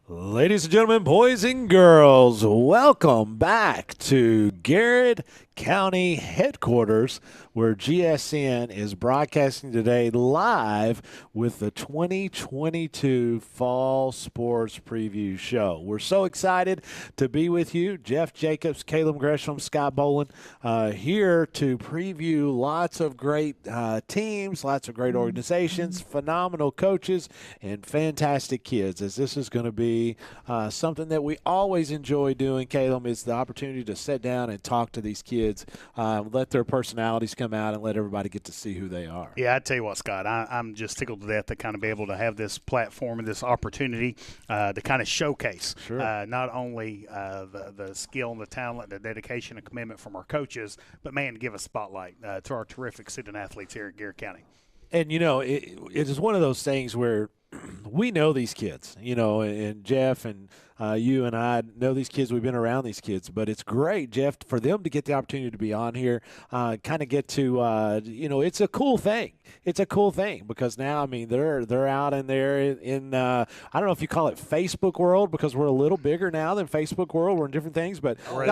Ladies and gentlemen, boys and girls, welcome back to Garrard County Headquarters, where GSN is broadcasting today live with the 2022 Fall Sports Preview Show. We're so excited to be with you. Jeff Jacobs, Caleb Gresham, Scott Boland here to preview lots of great teams, lots of great organizations, phenomenal coaches, and fantastic kids, as this is going to be something that we always enjoy doing, Caleb, is the opportunity to sit down and talk to these kids, let their personalities come out, and let everybody get to see who they are. Yeah, I tell you what, Scott, I'm just tickled to death to kind of be able to have this platform and this opportunity to kind of showcase not only the skill and the talent, the dedication and commitment from our coaches, but, man, to give a spotlight to our terrific student athletes here at Garrard County. And, you know, it is one of those things where we know these kids, you know, and Jeff and you and I know these kids. We've been around these kids, but it's great, Jeff, for them to get the opportunity to be on here, kind of get to, you know, it's a cool thing. It's a cool thing because now, I mean, they're out in there in I don't know if you call it Facebook world because we're a little bigger now than Facebook world. We're in different things, but we're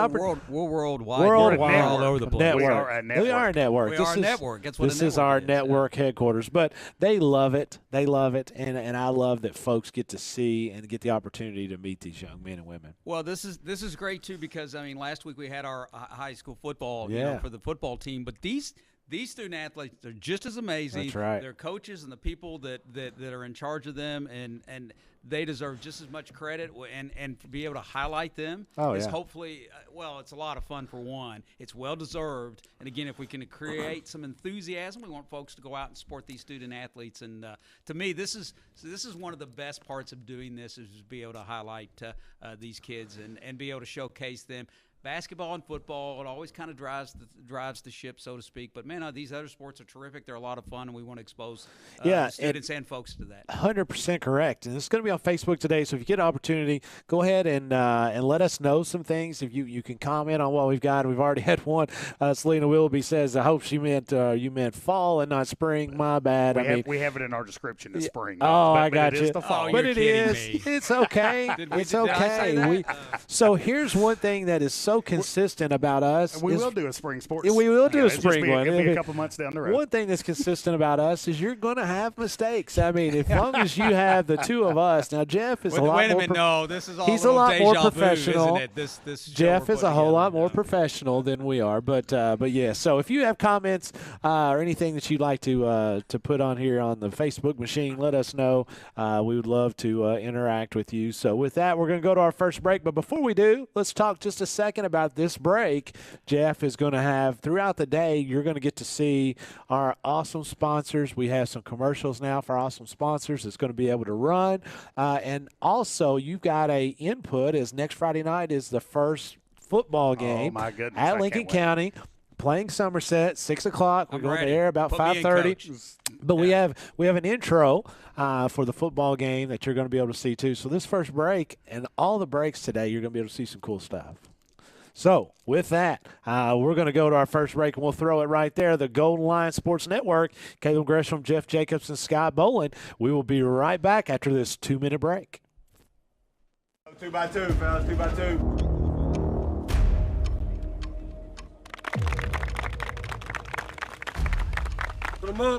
worldwide. Worldwide. We're all over the place. Network. We are a network. We are a network. We are a network. That's what this a is our network is. network headquarters. But they love it. They love it, and I love that folks get to see and get the opportunity to meet these young men and women. Well, this is great too because I mean last week we had our high school football for the football team, but these student athletes, they're just as amazing. That's right. Their coaches and the people that are in charge of them, and they deserve just as much credit. And to be able to highlight them is hopefully, well, it's a lot of fun for one. It's well deserved. And again, if we can create some enthusiasm, we want folks to go out and support these student athletes. And to me, this is one of the best parts of doing this is to be able to highlight these kids and be able to showcase them. Basketball and football, it always kind of drives the ship, so to speak. But, man, these other sports are terrific. They're a lot of fun, and we want to expose students and folks to that. 100% correct. And it's going to be on Facebook today, so if you get an opportunity, go ahead and let us know some things. If you can comment on what we've got. We've already had one. Selena Willoughby says, I hope you meant fall and not spring. My bad. We have it in our description as spring. I got you. It is the fall. But it is. It's okay. It's okay. So here's one thing that is so consistent about us. We will do a spring sports. We will do a spring one. It'll be a couple months down the road. One thing that's consistent about us is you're going to have mistakes. I mean, as long as you have the two of us. Now, Jeff is a lot more. Wait a minute, no, this is all. He's a lot more vu, professional. isn't it? This Jeff is a whole lot more professional than we are. But yeah. So if you have comments or anything that you'd like to put on here on the Facebook machine, let us know. We would love to interact with you. So with that, we're going to go to our first break. But before we do, let's talk just a second about this break. Jeff is going to have throughout the day, you're going to get to see our awesome sponsors. We have some commercials now for awesome sponsors that's going to be able to run. And also, you've got a input as next Friday night is the first football game my goodness, at Lincoln County. Playing Somerset, 6 o'clock. We're going to air about 5:30. But we have an intro for the football game that you're going to be able to see too. So this first break and all the breaks today, you're going to be able to see some cool stuff. So with that, we're going to go to our first break, and we'll throw it right there. The Golden Lion Sports Network, Caleb Gresham, Jeff Jacobs, and Scott Boland. We will be right back after this 2-minute break. 2x2, fellas, 2x2.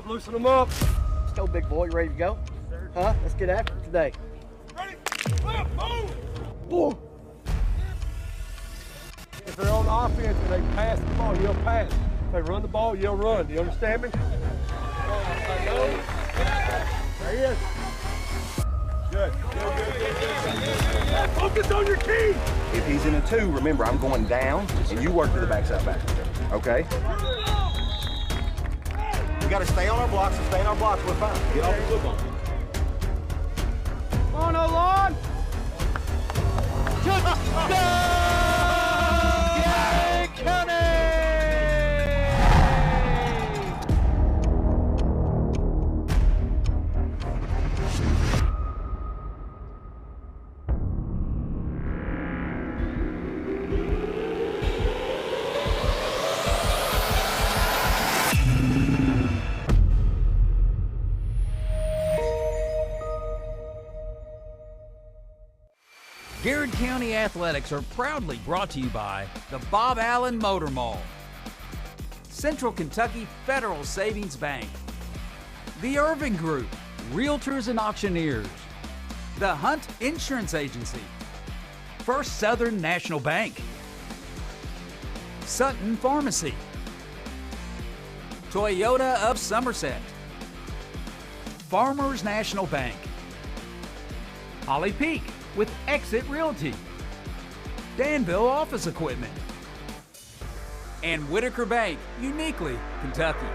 Loosen them up. Let's go, big boy. You ready to go? Huh? Let's get after it today. Ready? Flip, move! Whoa. If they're on offense and they pass the ball, you'll pass. If they run the ball, you'll run. Do you understand me? There he is. Good. Focus on your key. If he's in a 2, remember, I'm going down, and you work to the backside back. Okay? We got to stay on our blocks and stay on our blocks. We're fine. Get off the football. Come on, O-line. Garrard County! Garrard County Athletics are proudly brought to you by the Bob Allen Motor Mall, Central Kentucky Federal Savings Bank, the Irving Group, Realtors and Auctioneers, the Hunt Insurance Agency, First Southern National Bank, Sutton Pharmacy, Toyota of Somerset, Farmers National Bank, Holly Peak with Exit Realty, Danville Office Equipment, and Whitaker Bank, uniquely Kentucky.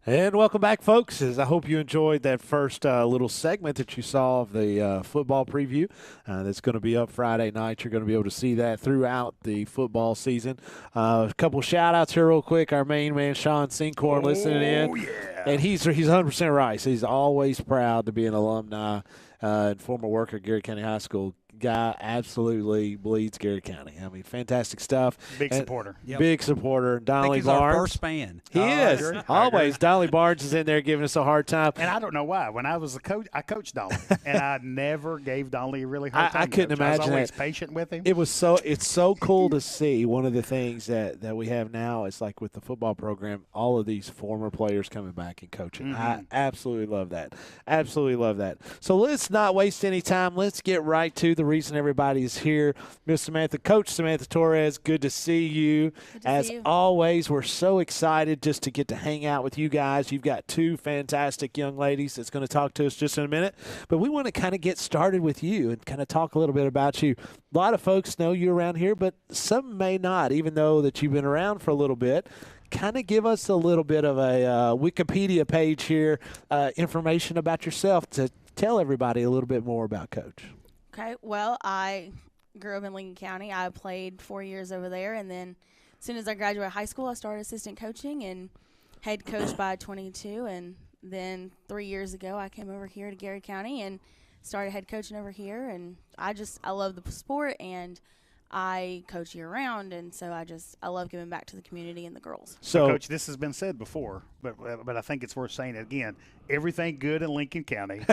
And welcome back, folks. I hope you enjoyed that first little segment that you saw of the football preview. That's going to be up Friday night. You're going to be able to see that throughout the football season. A couple shout-outs here real quick. Our main man, Sean Sincorn, listening in. Yeah. And he's 100% right. So he's always proud to be an alumni and former worker at Garrard County High School. Guy absolutely bleeds Garrard County. I mean, fantastic stuff. Big supporter. Yep. Big supporter. Donnelly he's Barnes. Our first fan. He is. Always. Donnelly Barnes is in there giving us a hard time. And I don't know why. When I was a coach, I coached Donnelly, and I never gave Donnelly a really hard time. I couldn't imagine I was always that. patient with him. It's so cool to see. One of the things that we have now is like with the football program, all of these former players coming back and coaching. I absolutely love that. Absolutely love that. So let's not waste any time. Let's get right to the reason everybody is here. Miss Samantha, Coach Samantha Torres, good to see you. As always, we're so excited just to get to hang out with you guys. You've got two fantastic young ladies that's going to talk to us just in a minute. But we want to kind of get started with you and kind of talk a little bit about you. A lot of folks know you around here, but some may not, even though that you've been around for a little bit. Kind of give us a little bit of a Wikipedia page here, information about yourself to tell everybody a little bit more about Coach. Okay, well, I grew up in Lincoln County. I played 4 years over there, and then as soon as I graduated high school, I started assistant coaching and head coach by 22. And then 3 years ago, I came over here to Garrard County and started head coaching over here. And I love the sport, and I coach year-round, and so I love giving back to the community and the girls. So, Coach, this has been said before, but I think it's worth saying it again. Everything good in Lincoln County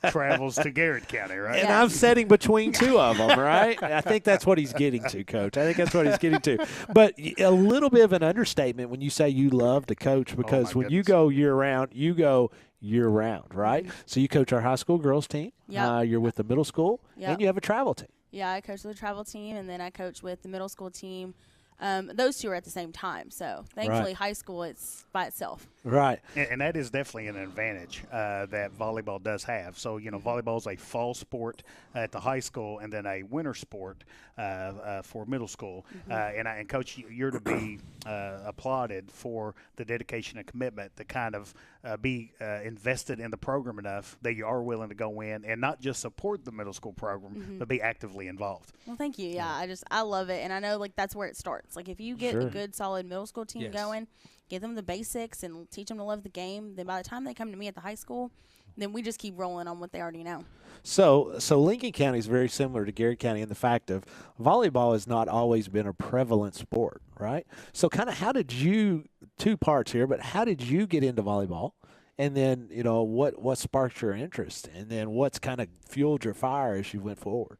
travels to Garrard County, right? And I'm sitting between two of them, right? I think that's what he's getting to, Coach. I think that's what he's getting to. But a little bit of an understatement when you say you love to coach, because when you go year-round, you go year-round, right? So you coach our high school girls team. Yep. You're with the middle school, and you have a travel team. Yeah, I coach with the travel team, and then I coach with the middle school team. Those two are at the same time. So, thankfully, high school, it's by itself. Right. And that is definitely an advantage that volleyball does have. So, volleyball is a fall sport at the high school and then a winter sport for middle school. And Coach, you're to be applauded for the dedication and commitment to kind of be invested in the program enough that you are willing to go in and not just support the middle school program, but be actively involved. Well, thank you. Yeah, I love it. And I know, that's where it starts. If you get a good, solid middle school team going, give them the basics and teach them to love the game, then by the time they come to me at the high school, then we just keep rolling on what they already know. So Lincoln County is very similar to Garrard County in the fact of volleyball has not always been a prevalent sport, right? So kind of how did you, two parts here, but how did you get into volleyball? And then, what sparked your interest? And then what's kind of fueled your fire as you went forward?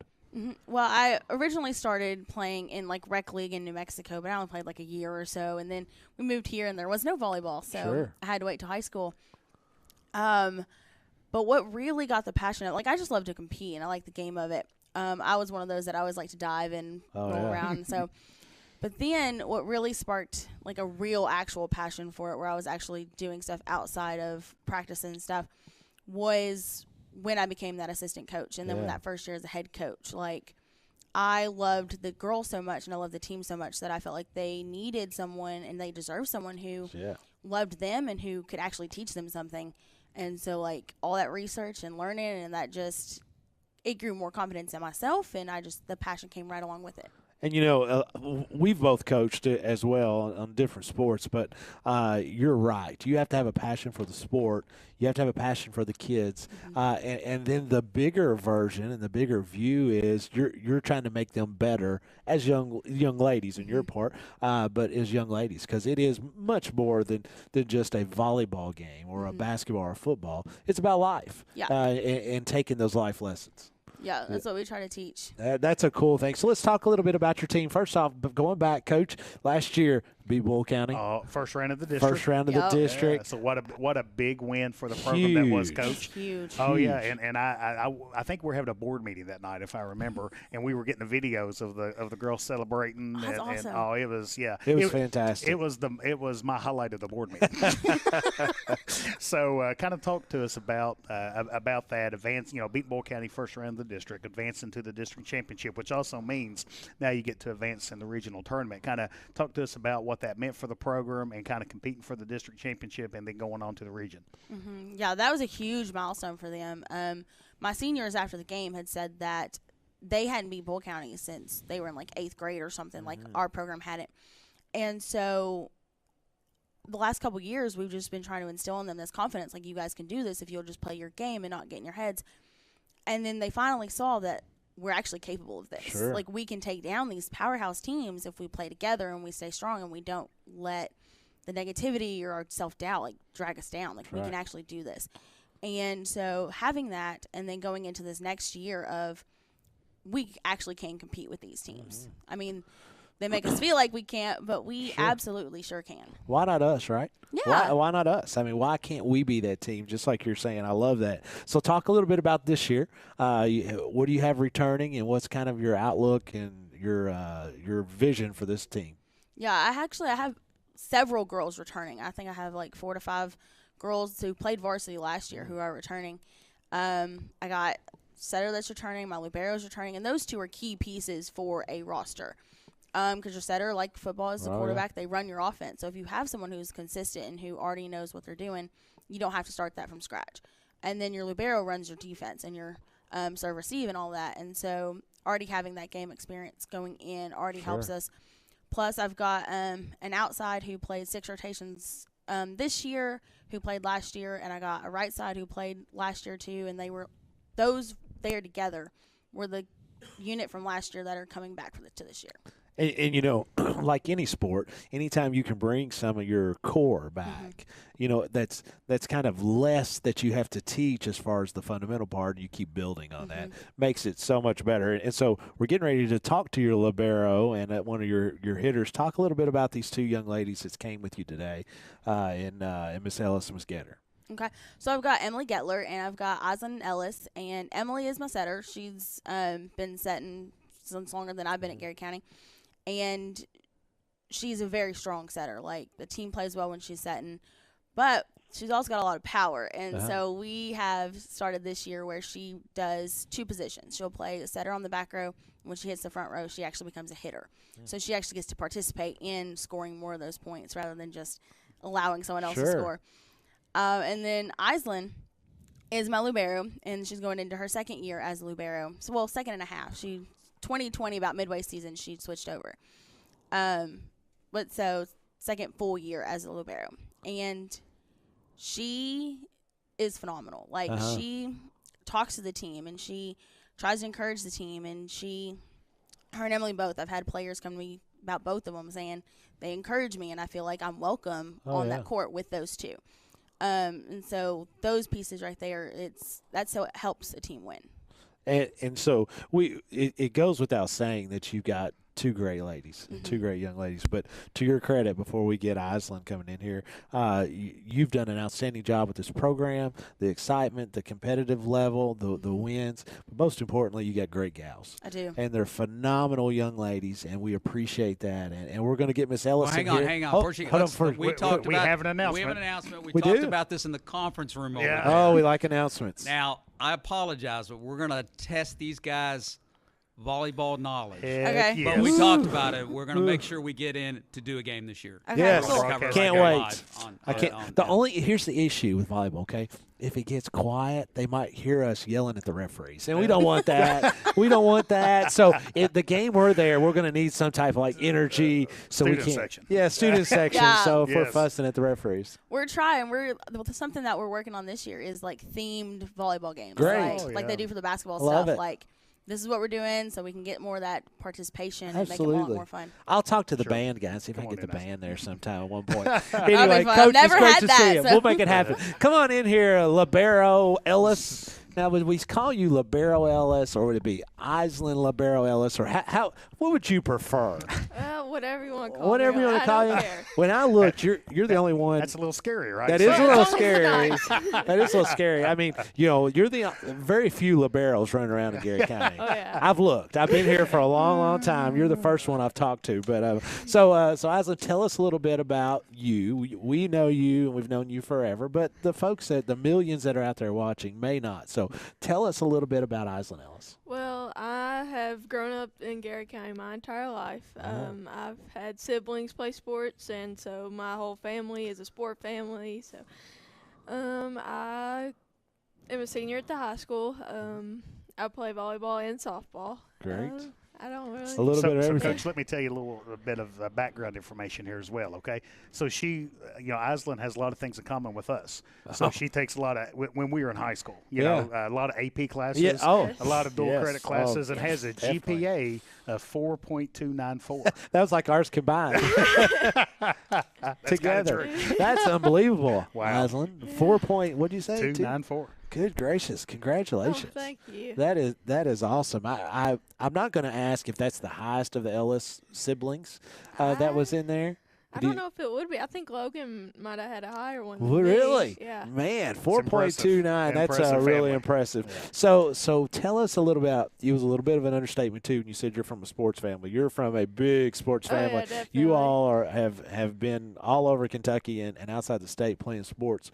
Well, I originally started playing in rec league in New Mexico, but I only played a year or so, and then we moved here and there was no volleyball, so I had to wait till high school. But what really got the passion of I just love to compete and I like the game of it. I was one of those that I always like to dive and roll around. So, but then what really sparked a real actual passion for it, where I was actually doing stuff outside of practice and stuff, was when I became that assistant coach. And then when that first year as a head coach, I loved the girls so much and I loved the team so much that I felt like they needed someone and they deserved someone who loved them and who could actually teach them something. And so all that research and learning, and that it grew more confidence in myself, and the passion came right along with it. And, we've both coached as well on different sports, but you're right. You have to have a passion for the sport. You have to have a passion for the kids. And then the bigger version and the bigger view is you're trying to make them better as young ladies on your part, but as young ladies, because it is much more than just a volleyball game or a basketball or a football. It's about life and taking those life lessons. Yeah, that's what we try to teach. That's a cool thing. So let's talk a little bit about your team. First off, going back, Coach, last year, beat Bull County. First round of the district. First round of the district. Yeah, so what a big win for the program that was, Coach. Huge. Oh, yeah, and I think we're having a board meeting that night, if I remember, and we were getting the videos of the girls celebrating. That's awesome. And, it was fantastic. It was my highlight of the board meeting. So kind of talk to us about that advance. Beat Bull County first round of the district, advancing to the district championship, which also means now you get to advance in the regional tournament. Kind of talk to us about what that meant for the program and kind of competing for the district championship and then going on to the region. Yeah, that was a huge milestone for them. My seniors after the game had said that they hadn't beat Bull County since they were in like 8th grade or something. Like our program hadn't. And so the last couple years we've just been trying to instill in them this confidence, like you guys can do this if you'll just play your game and not get in your heads. And then they finally saw that we're actually capable of this. Sure. Like, we can take down these powerhouse teams if we play together and we stay strong and we don't let the negativity or our self-doubt, like, drag us down. Like, we can actually do this. And so having that and then going into this next year of we actually can compete with these teams. I mean, they make us feel like we can't, but we absolutely sure can. Why not us, right? Yeah. Why not us? I mean, why can't we be that team, just like you're saying? I love that. So talk a little bit about this year. What do you have returning, and what's kind of your outlook and your vision for this team? Yeah, I have several girls returning. I think I have like 4 to 5 girls who played varsity last year who are returning. I got setter that's returning, my libero's returning, and those two are key pieces for a roster. Because your setter, like football, is the quarterback. They run your offense. So if you have someone who's consistent and who already knows what they're doing, you don't have to start that from scratch. And then your libero runs your defense and your serve receive and all that. And so already having that game experience going in already helps us. Plus, I've got an outside who played 6 rotations this year, who played last year, and I got a right side who played last year too. And they are together were the unit from last year that are coming back to this year. And like any sport, anytime you can bring some of your core back, that's kind of less that you have to teach as far as the fundamental part, and you keep building on that. Makes it so much better. And so we're getting ready to talk to your libero and one of your hitters. Talk a little bit about these 2 young ladies that came with you today, and Miss Ellis and Miss Getter. Okay, so I've got Emily Getler and I've got Aislinn Ellis, and Emily is my setter. She's been setting since longer than I've been at Garrard County. And she's a very strong setter. Like, the team plays well when she's setting. But she's also got a lot of power. And so we have started this year where she does 2 positions. She'll play a setter on the back row. When she hits the front row, she actually becomes a hitter. So she actually gets to participate in scoring more of those points rather than just allowing someone else to score. And then Aislinn is my libero, and she's going into her 2nd year as a libero. So, well, 2nd and a half. 2020, about midway season, she switched over. But so 2nd full year as a libero. And she is phenomenal. Like, she talks to the team, and she tries to encourage the team. And her and Emily both, I've had players come to me about both of them saying they encourage me, and I feel like I'm welcome on that court with those 2. And so those pieces right there, that's how it helps a team win. And so it goes without saying that you've got 2 great ladies, 2 great young ladies. But to your credit, before we get Aislinn coming in here, you've done an outstanding job with this program, the excitement, the competitive level, the wins. But most importantly, you got great gals. I do. And they're phenomenal young ladies, and we appreciate that. And we're going to get Miss Ellis in here. Hang on. We have an announcement. We have an announcement. We talked do? about this in the conference room over there. Oh, we like announcements. Now, I apologize, but we're going to test these guys' volleyball knowledge. Okay. Yes. But we talked about it. We're going to make sure we get in to do a game this year. Okay, Yes. cool. Can't wait. I can't. On Here's the issue with volleyball. Okay, if it gets quiet, they might hear us yelling at the referees, and we don't want that. We don't want that. So if the game we're there, we're going to need some type of like energy, so Student we can. section. Yeah, student section. Yeah. So if we're Yes. fussing at the referees, We're trying. Something that we're working on this year is like themed volleyball games. Great. Like they do for the basketball Love stuff. it. Like this is what we're doing, so we can get more of that participation and make it a lot absolutely. more fun. I'll talk to the Sure. band guys. See if I Come can on get the in, band there sometime at one point. That'd Anyway, be fun. Coach, I've never it's great had to that, see you. so- We'll make it happen. Come on in here, Libero Ellis. Now, would we call you Libero Ellis, or would it be Island Libero Ellis, or how? What would you prefer? Whatever you want to call Whatever me. you want I to call don't you. care. When I looked, you're the only one. That's a little scary, right? That is a little So- scary. That is a little scary. I mean, you're the very few liberos running around in Garrett County. Oh, yeah. I've looked. I've been here for a long, long time. You're the first one I've talked to. But so Isla, tell us a little bit about you. We know you, and we've known you forever. But the folks the millions that are out there watching may not. So tell us a little bit about Isla Ellis. Well, I have grown up in Garrett County my entire life. I've had siblings play sports, and so my whole family is a sport family. So I am a senior at the high school. I play volleyball and softball. Great. I don't really. A little bit of So, everything. Coach, let me tell you a bit of background information here as well, okay? So she, Island has a lot of things in common with us. So she takes a lot of, when we were in high school, a lot of AP classes, Yeah. Oh, a lot of dual yes. credit classes, Oh, and has a definitely. GPA of 4.294. That was like ours combined. Together. true. That's unbelievable. Wow. Island. 4 point, what'd you say? 294. Good gracious. Congratulations. Oh, thank you. That is awesome. I'm not going to ask if that's the highest of the Ellis siblings that was in there. I don't know if it would be. I think Logan might have had a higher one. than Well, me. really? Yeah. Man, 4.29. That's Impressive really family. impressive. Yeah. So tell us a little about. It was a little bit of an understatement too. When you said you're from a sports family. You're from a big sports Oh, yeah, family. definitely. You all have been all over Kentucky and outside the state playing sports.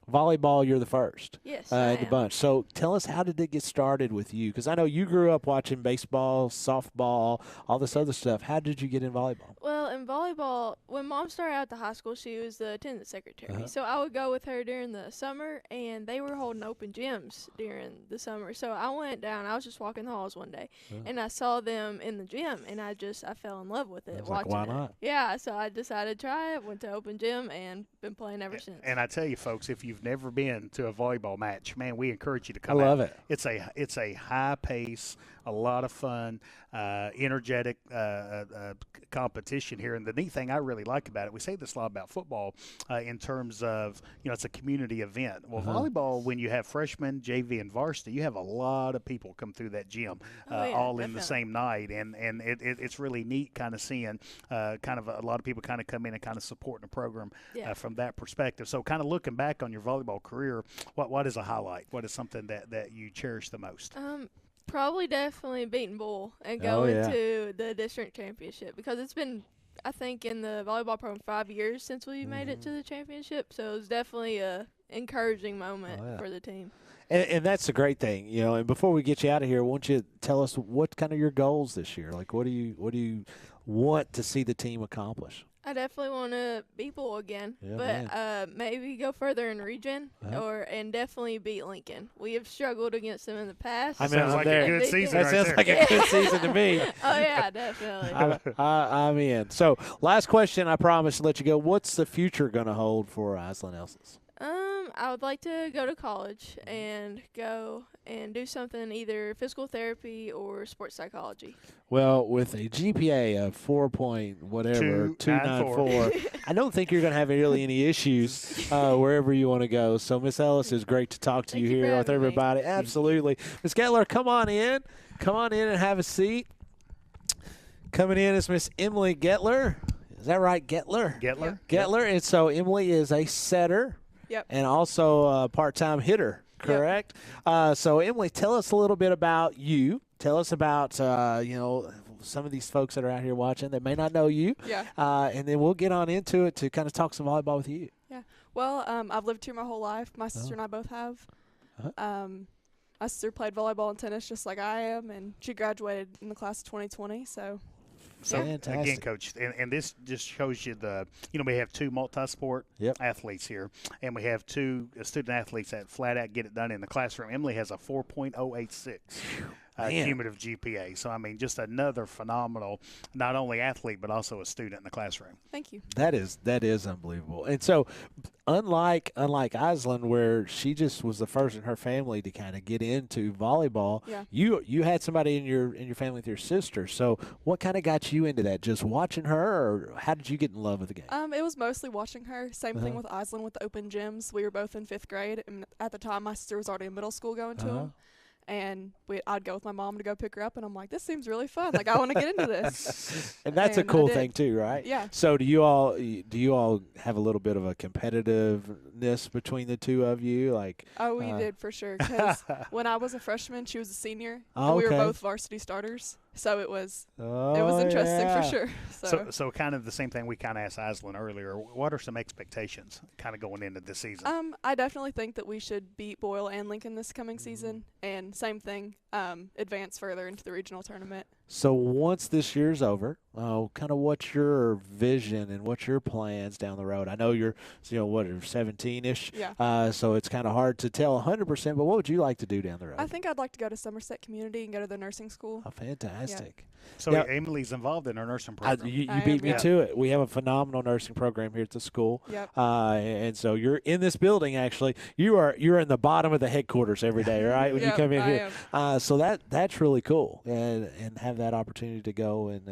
Volleyball, you're the first Yes, in I the am. bunch. So tell us, how did it get started with you? Because I know you grew up watching baseball, softball, all this other stuff. How did you get in volleyball? Well, in volleyball, when Mom started out the high school, she was the attendance secretary. Uh-huh. So I would go with her during the summer, and they were holding open gyms during the summer. So I went down. I was just walking the halls one day, and I saw them in the gym, and I fell in love with it. I was like, watching why it. not? Yeah, so I decided to try it. Went to open gym and been playing ever since. And I tell you, folks, if you've never been to a volleyball match, man, we encourage you to I come love out. it. It's a high pace, a lot of fun, energetic competition here. And the neat thing I really like about it, we say this a lot about football in terms of, it's a community event. Well, volleyball, when you have freshmen, JV, and varsity, you have a lot of people come through that gym all in the same night. And it's really neat kind of seeing kind of a lot of people kind of come in and kind of supporting the program from that perspective. So kind of looking back on your volleyball career, what is a highlight? What is something that you cherish the most? Probably definitely beating Bull and Oh, going yeah. to the district championship, because it's been, I think, in the volleyball program 5 years since we made it to the championship. So it was definitely a encouraging moment for the team. And that's a great thing, And before we get you out of here, won't you tell us what kind of your goals this year? Like, what do you want to see the team accomplish? I definitely want to beat Bull again, Yeah, but maybe go further in region and definitely beat Lincoln. We have struggled against them in the past. I mean, Sounds I'm like there. a good They season can- That right sounds there. like a good season to me. Oh yeah, definitely. I'm in. So, last question, I promise to let you go. What's the future going to hold for Isla Nelson's? I would like to go to college and go and do something, either physical therapy or sports psychology. Well, with a GPA of 294, I don't think you're going to have really any issues wherever you want to go. So, Miss Ellis, it's great to talk to Thank you you for here with having me. everybody. Absolutely. Miss Gettler, come on in. Come on in and have a seat. Coming in is Miss Emily Gettler. Is that right, Gettler? Gettler? Gettler. And so Emily is a setter. Yep. And also a part-time hitter, correct? So, Emily, tell us a little bit about you. Tell us about, some of these folks that are out here watching that may not know you. Yeah. And then we'll get on into it to kind of talk some volleyball with you. Yeah. Well, I've lived here my whole life. My sister and I both have. my sister played volleyball and tennis just like I am, and she graduated in the class of 2020. So Fantastic. Again, Coach, and this just shows you we have 2 multi-sport athletes here, and we have 2 student athletes that flat out get it done in the classroom. Emily has a 4.086. Cumulative GPA. So, I mean, just another phenomenal, not only athlete, but also a student in the classroom. Thank you. That is unbelievable. And so, unlike Aislinn, where she just was the first in her family to kind of get into volleyball, you had somebody in your family with your sister. So, what kind of got you into that? Just watching her, or how did you get in love with the game? It was mostly watching her. Same thing with Aislinn with the open gyms. We were both in 5th grade, and at the time, my sister was already in middle school going to them. And I'd go with my mom to go pick her up, and I'm like, this seems really fun. Like, I want to get into this. And that's a cool thing too, right? Yeah. So do you all have a little bit of a competitiveness between the two of you? Like, oh, we did for sure. Because when I was a freshman, she was a senior. Okay. And we were both varsity starters. So it was interesting for sure. So kind of the same thing we kind of asked Aislinn earlier. What are some expectations kind of going into this season? I definitely think that we should beat Boyle and Lincoln this coming season, and same thing, advance further into the regional tournament. So once this year's over, kind of what's your vision and what's your plans down the road? I know you're 17-ish, so it's kind of hard to tell 100%, but what would you like to do down the road? I think I'd like to go to Somerset Community and go to the nursing school. Oh, fantastic. Yeah. So Emily's involved in our nursing program. You beat me to it. We have a phenomenal nursing program here at the school. Yep. And so you're in this building, actually. You're in the bottom of the headquarters every day, right, when you come in here. So that's really cool, and have that opportunity to go and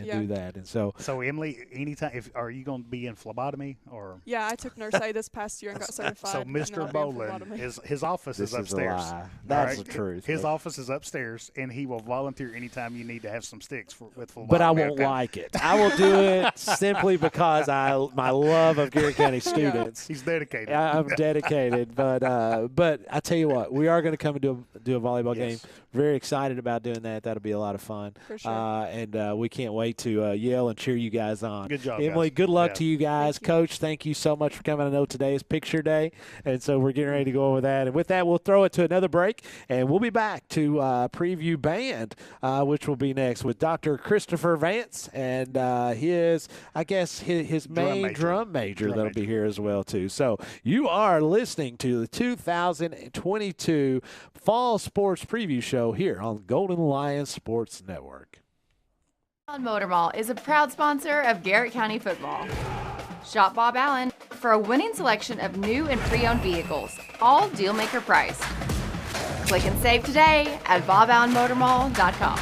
do that. And so Emily, anytime, are you going to be in phlebotomy or? Yeah, I took Nurse A this past year and got certified. So Mr. Boland, his office is upstairs. Is a lie. That's the truth. His office is upstairs, and he will volunteer anytime you need to have some sticks with phlebotomy. But I won't like it. I will do it simply because my love of Garrard County students. He's dedicated. I'm dedicated, but I tell you what, we are going to come and do a volleyball game. Very excited about doing that. That'll be a lot of fun. For sure. And we can't wait to yell and cheer you guys on. Good job, Emily, guys. good luck to you guys. Coach, thank you so much for coming. I know today is picture day, and so we're getting ready to go over that. And with that, we'll throw it to another break, and we'll be back to preview band, which will be next with Dr. Christopher Vance and his main drum major that'll be here as well, too. So you are listening to the 2022 Fall Sports Preview Show here on Golden Lion Sports Network. Motor Mall is a proud sponsor of Garrett County football. Shop Bob Allen for a winning selection of new and pre-owned vehicles, all dealmaker priced. Click and save today at boballenmotormall.com.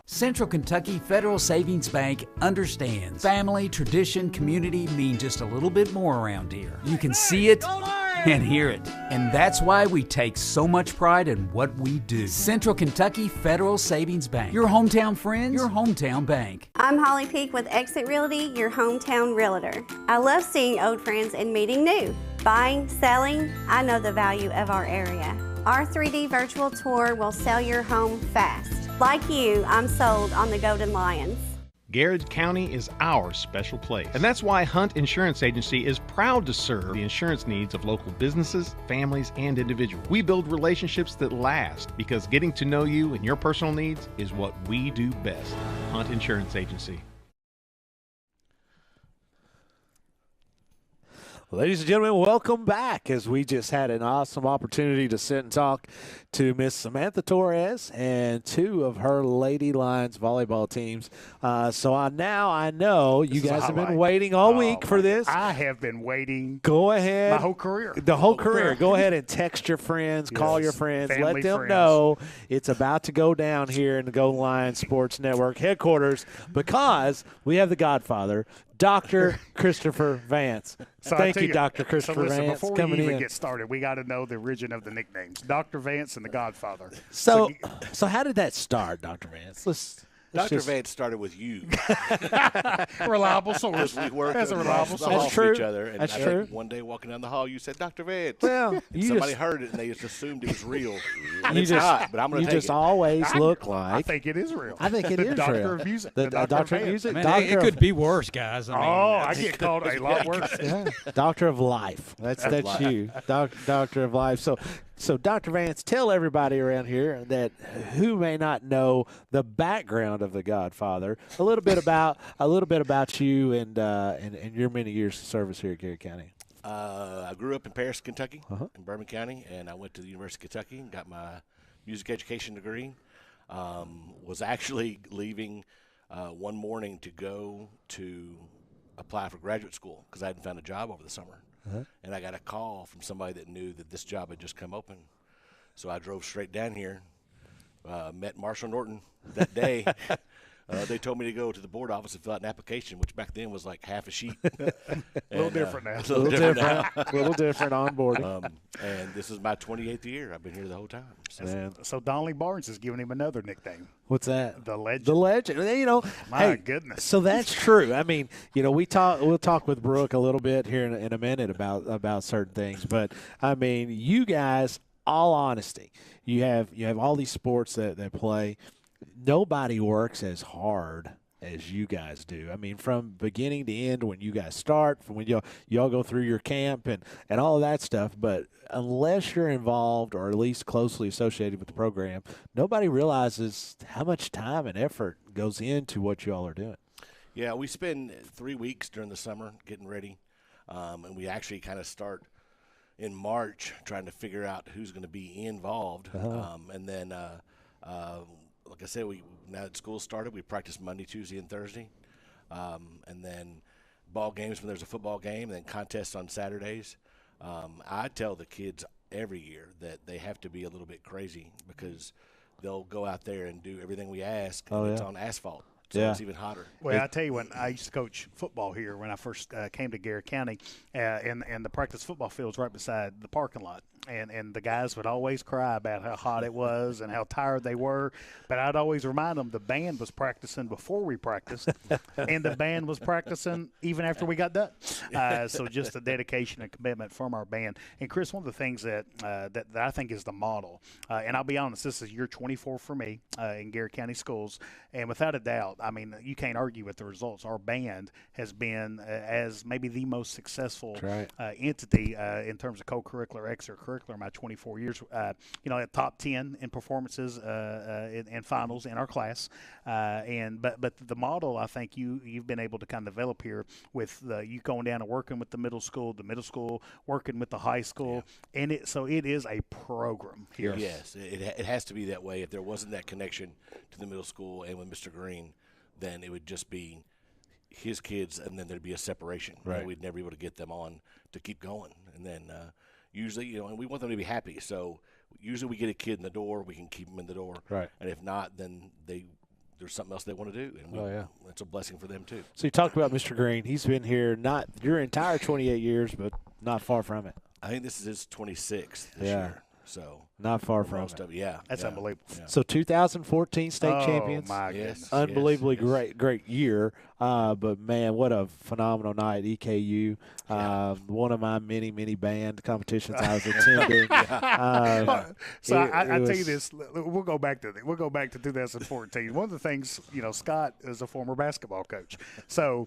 Central Kentucky Federal Savings Bank understands family, tradition, community mean just a little bit more around here. You can see it and hear it, and that's why we take so much pride in what we do. Central Kentucky Federal Savings Bank, your hometown friends, your hometown bank. I'm Holly Peak with Exit Realty, your hometown realtor. I love seeing old friends and meeting new. Buying, selling, I know the value of our area. Our 3D virtual tour will sell your home fast. Like you, I'm sold on the Golden Lions. Garrard County is our special place. And that's why Hunt Insurance Agency is proud to serve the insurance needs of local businesses, families, and individuals. We build relationships that last because getting to know you and your personal needs is what we do best. Hunt Insurance Agency. Ladies and gentlemen, welcome back as we just had an awesome opportunity to sit and talk to Miss Samantha Torres and two of her Lady Lions volleyball teams. So I know you guys have been waiting all week for this. I have been waiting. Go ahead. My whole career. The whole career. Go ahead and text your friends, call your friends, let them know it's about to go down here in the Golden Lion Sports Network headquarters because we have the Godfather, Dr. Christopher Vance. So Thank you, Dr. Christopher Vance, before coming we even in. get started, we got to know the origin of the nicknames. Dr. Vance and the Godfather. So how did that start, Dr. Vance? Dr. Vance started with you. Reliable source. We worked as a reliable source. That's true. Each other, and That's I true. think one day walking down the hall, you said, Dr. Vance. Well, somebody heard it, and they just assumed it was real. And it's not, but I'm going to take it. You just always look like. I think it is real. I think it is real. Doctor of music. The Doctor of music. Man, it could be worse, guys. I mean, I get called a lot worse. Doctor of life. That's you. Doctor of life. So, Dr. Vance, tell everybody around here that who may not know the background of the Godfather, a little bit about you and your many years of service here at Garrett County. I grew up in Paris, Kentucky, in Bourbon County, and I went to the University of Kentucky and got my music education degree. Was actually leaving one morning to go to apply for graduate school because I hadn't found a job over the summer. And I got a call from somebody that knew that this job had just come open. So I drove straight down here, met Marshall Norton that day. They told me to go to the board office and fill out an application, which back then was like half a sheet. A little different now. A little different onboarding. And this is my 28th year. I've been here the whole time. So Donnelly Barnes has given him another nickname. What's that? The Legend. The Legend. You know, my goodness. So that's true. I mean, you know, we'll talk with Brooke a little bit here in a minute about certain things. But I mean, you guys, all honesty, you have all these sports that play. Nobody works as hard as you guys do. I mean, from beginning to end, when you guys start, from when y'all go through your camp and all of that stuff. But unless you're involved or at least closely associated with the program, nobody realizes how much time and effort goes into what y'all are doing. Yeah, we spend 3 weeks during the summer getting ready, and we actually kind of start in March trying to figure out who's going to be involved, and then. Like I said, now that school started, we practice Monday, Tuesday, and Thursday, and then ball games when there's a football game, and then contests on Saturdays. I tell the kids every year that they have to be a little bit crazy because they'll go out there and do everything we ask, and it's on asphalt. So it's even hotter. Well, I tell you, when I used to coach football here when I first came to Garrett County, and the practice football field's right beside the parking lot. And the guys would always cry about how hot it was and how tired they were. But I'd always remind them the band was practicing before we practiced, and the band was practicing even after we got done. So just the dedication and commitment from our band. And, Chris, one of the things that I think is the model, and I'll be honest, this is year 24 for me in Garrett County schools. And without a doubt, I mean, you can't argue with the results. Our band has been as maybe the most successful entity in terms of co-curricular, extracurricular my 24 years. At top 10 in performances in finals in our class. But the model I think you've been able to kind of develop here with you going down and working with the middle school working with the high school, and it is a program here. Yes, it has to be that way. If there wasn't that connection to the middle school and with Mr. Green, then it would just be his kids, and then there'd be a separation. Right. We'd never be able to get them on to keep going. And then usually, and we want them to be happy. So usually we get a kid in the door, we can keep them in the door. Right. And if not, then there's something else they want to do. And it's a blessing for them too. So you talked about Mr. Green. He's been here not your entire 28 years, but not far from it. I think this is his 26th this year. So not far from it. That's unbelievable. Yeah. So 2014 state champions. My goodness. Unbelievably great year. But man, what a phenomenal night, EKU. One of my many band competitions I was attending. So I tell you this, we'll go back to 2014. One of the things, Scott is a former basketball coach. So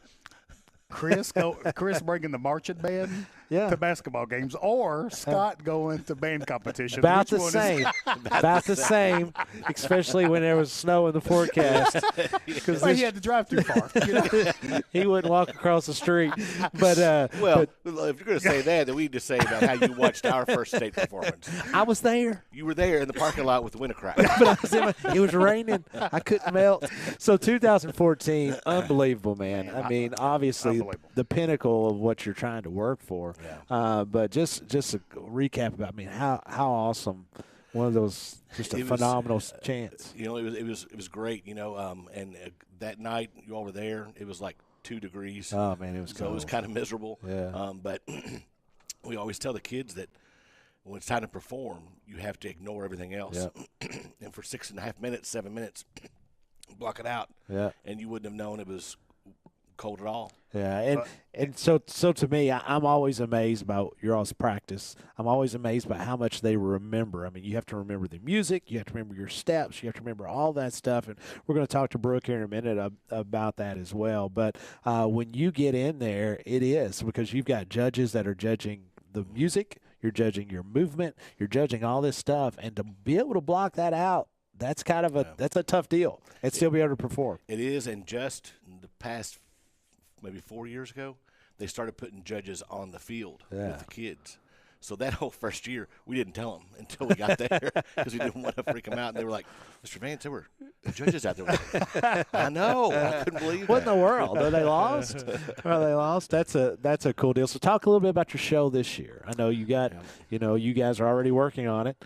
Chris bringing the marching band to basketball games, or Scott going to band competition. About the same. About the same, especially when there was snow in the forecast. Because he had to drive too far. He wouldn't walk across the street. But if you're going to say that, then we need to say about how you watched our first state performance. I was there. You were there in the parking lot with the winter crack. But it was raining. I couldn't melt. So 2014, unbelievable, man. I mean, obviously the pinnacle of what you're trying to work for. Yeah. But just a recap about, I mean, how awesome. One of those, just a phenomenal chance. It was great, and that night you all were there. It was like 2 degrees. Oh, man, it was cold. So it was kind of miserable. Yeah. But we always tell the kids that when it's time to perform, you have to ignore everything else. Yep. And for 6.5 minutes, 7 minutes, block it out. Yeah. And you wouldn't have known it was cold at all. Yeah, and so to me, I'm always amazed about your all's practice. I'm always amazed by how much they remember. I mean, you have to remember the music, you have to remember your steps, you have to remember all that stuff. And we're going to talk to Brooke here in a minute about that as well. But when you get in there, it is because you've got judges that are judging the music. you're judging your movement, you're judging all this stuff, and to be able to block that out, that's kind of that's a tough deal, and still be able to perform. It is, and just in the past maybe 4 years ago, they started putting judges on the field with the kids. So that whole first year, we didn't tell them until we got there because we didn't want to freak them out. And they were like, Mr. Vance, there were judges out there. I know. I couldn't believe what that. in the world? Are they lost? Are they lost? That's a cool deal. So talk a little bit about your show this year. I know you got, you guys are already working on it.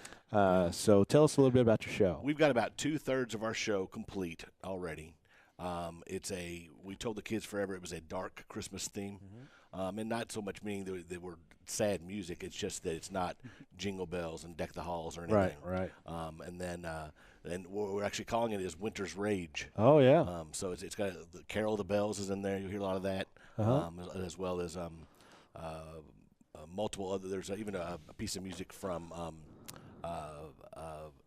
So tell us a little bit about your show. We've got about 2/3 of our show complete already. We told the kids forever it was a dark Christmas theme. And not so much meaning they were sad music. It's just that it's not Jingle Bells and Deck the Halls or anything. Right. And then we're actually calling it is Winter's Rage. Oh, yeah. So it's got the Carol of the Bells is in there. You hear a lot of that, as well as multiple other. There's even a piece of music from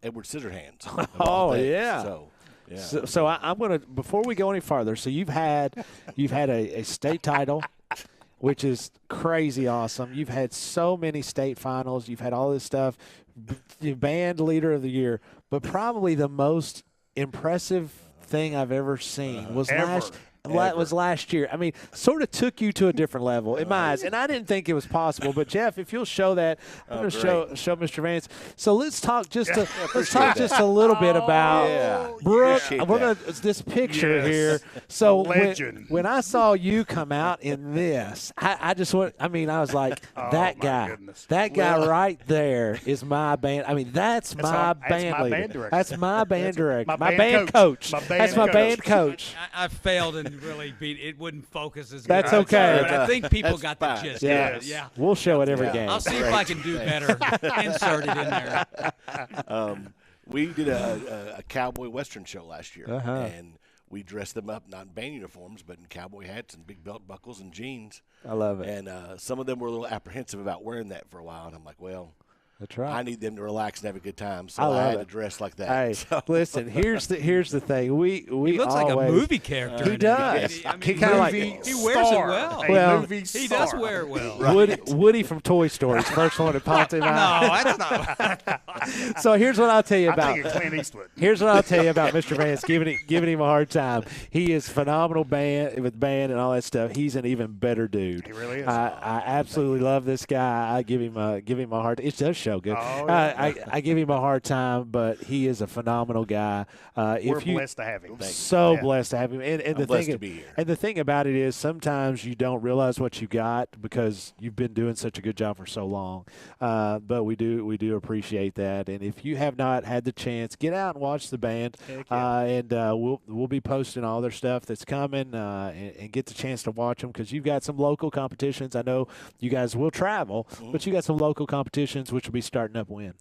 Edward Scissorhands. Oh, yeah. So. Yeah. So I'm going to, before we go any farther, so you've had a state title, which is crazy awesome. You've had so many state finals. You've had all this stuff. Band leader of the year. But probably the most impressive thing I've ever seen was last year. I mean, sort of took you to a different level in my eyes, and I didn't think it was possible. But Jeff, if you'll show that, I'm going to show Mr. Vance. So let's talk just a little bit about Brooke. We're going to this picture here. So when I saw you come out in this, I was like, that guy right there is my band. I mean, that's my band leader. That's my band director. My band coach. That's my band coach. I failed and really it wouldn't focus as good. That's okay. But I think people got the gist. Yeah. We'll show it every game. I'll see if I can do better. Insert it in there. We did a cowboy western show last year, and we dressed them up not in band uniforms, but in cowboy hats and big belt buckles and jeans. I love it. And some of them were a little apprehensive about wearing that for a while, and I'm like, well, that's right. I need them to relax and have a good time, so I had to dress like that. Hey, listen, here's the thing. We he looks like a movie character. He does. He wears wears it well. Well, he does wear it well. Right. Woody from Toy Story, first one that popped in my eye. No, that's not. So here's what I'll tell you about. I think it's Clint Eastwood. Here's what I'll tell you about Mr. Vance, giving him a hard time. He is phenomenal with band and all that stuff. He's an even better dude. He really is. I absolutely love this guy. I give him a hard. It does show good. Oh, yeah. I give him a hard time, but he is a phenomenal guy. We're blessed to have him. Blessed to have him. And the thing about it is sometimes you don't realize what you got because you've been doing such a good job for so long. But we do appreciate that. And if you have not had the chance, get out and watch the band. And we'll be posting all their stuff that's coming and get the chance to watch them because you've got some local competitions. I know you guys will travel, but you got some local competitions which will be starting up when?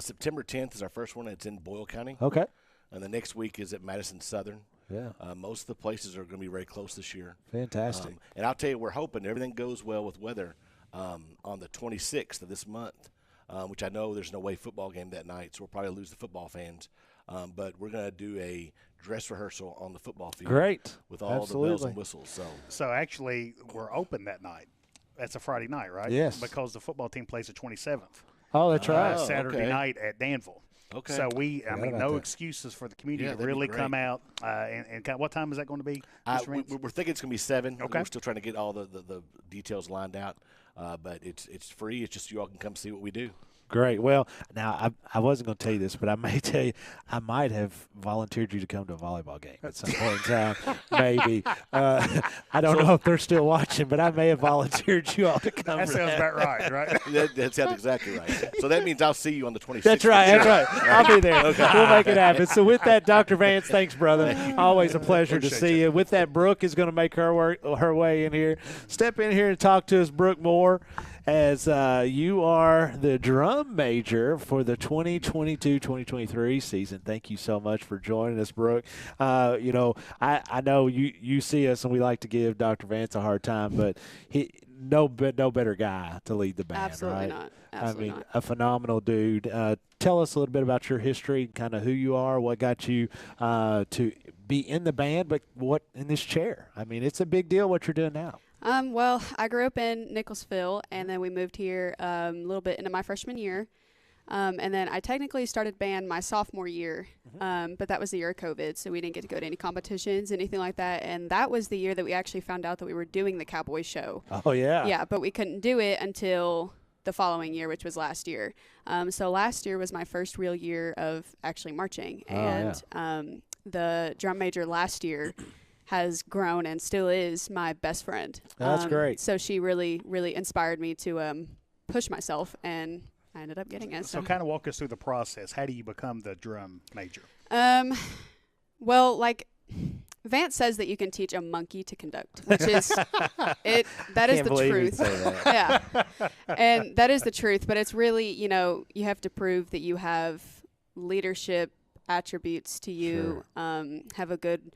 September 10th is our first one. It's in Boyle County. Okay. And the next week is at Madison Southern. Yeah. Most of the places are going to be very close this year. Fantastic. And I'll tell you, we're hoping everything goes well with weather on the 26th of this month, which I know there's no way football game that night, so we'll probably lose the football fans. But we're going to do a dress rehearsal on the football field. Great. With all the bells and whistles. So actually, we're open that night. That's a Friday night, right? Yes. Because the football team plays the 27th. Oh, that's right. Saturday night at Danville. Okay. So no excuses for the community to really come out. And what time is that going to be? We're thinking it's going to be 7. Okay. We're still trying to get all the details lined out. But it's free. It's just you all can come see what we do. Great. Well, now I wasn't going to tell you this, but I may tell you I might have volunteered you to come to a volleyball game at some point in time. Maybe. I don't know if they're still watching, but I may have volunteered you all to come. That sounds about right? That sounds exactly right. So that means I'll see you on the 26th. That's right. I'll be there. Okay. We'll make it happen. So with that, Dr. Vance, thanks, brother. Always a pleasure to see you. With that, Brooke is going to make her way in here. Step in here and talk to us, Brooke Moore, as you are the drum major for the 2022-2023 season. Thank you so much for joining us, Brooke. I know you see us and we like to give Dr. Vance a hard time, but no better guy to lead the band. Absolutely right? not. Absolutely not. A phenomenal dude. Tell us a little bit about your history, kind of who you are, what got you to be in the band, but what in this chair. I mean, it's a big deal what you're doing now. Well, I grew up in Nicholsville, and then we moved here a little bit into my freshman year. And then I technically started band my sophomore year, but that was the year of COVID, so we didn't get to go to any competitions, anything like that. And that was the year that we actually found out that we were doing the Cowboy show. Oh, yeah. Yeah, but we couldn't do it until the following year, which was last year. So last year was my first real year of actually marching. And the drum major last year has grown and still is my best friend. That's great. So she really, really inspired me to push myself, and I ended up getting it. So kind of walk us through the process. How do you become the drum major? Well, like Vance says that you can teach a monkey to conduct, which is that is the truth. Yeah. And that is the truth, but it's really, you know, you have to prove that you have leadership attributes to you, have a good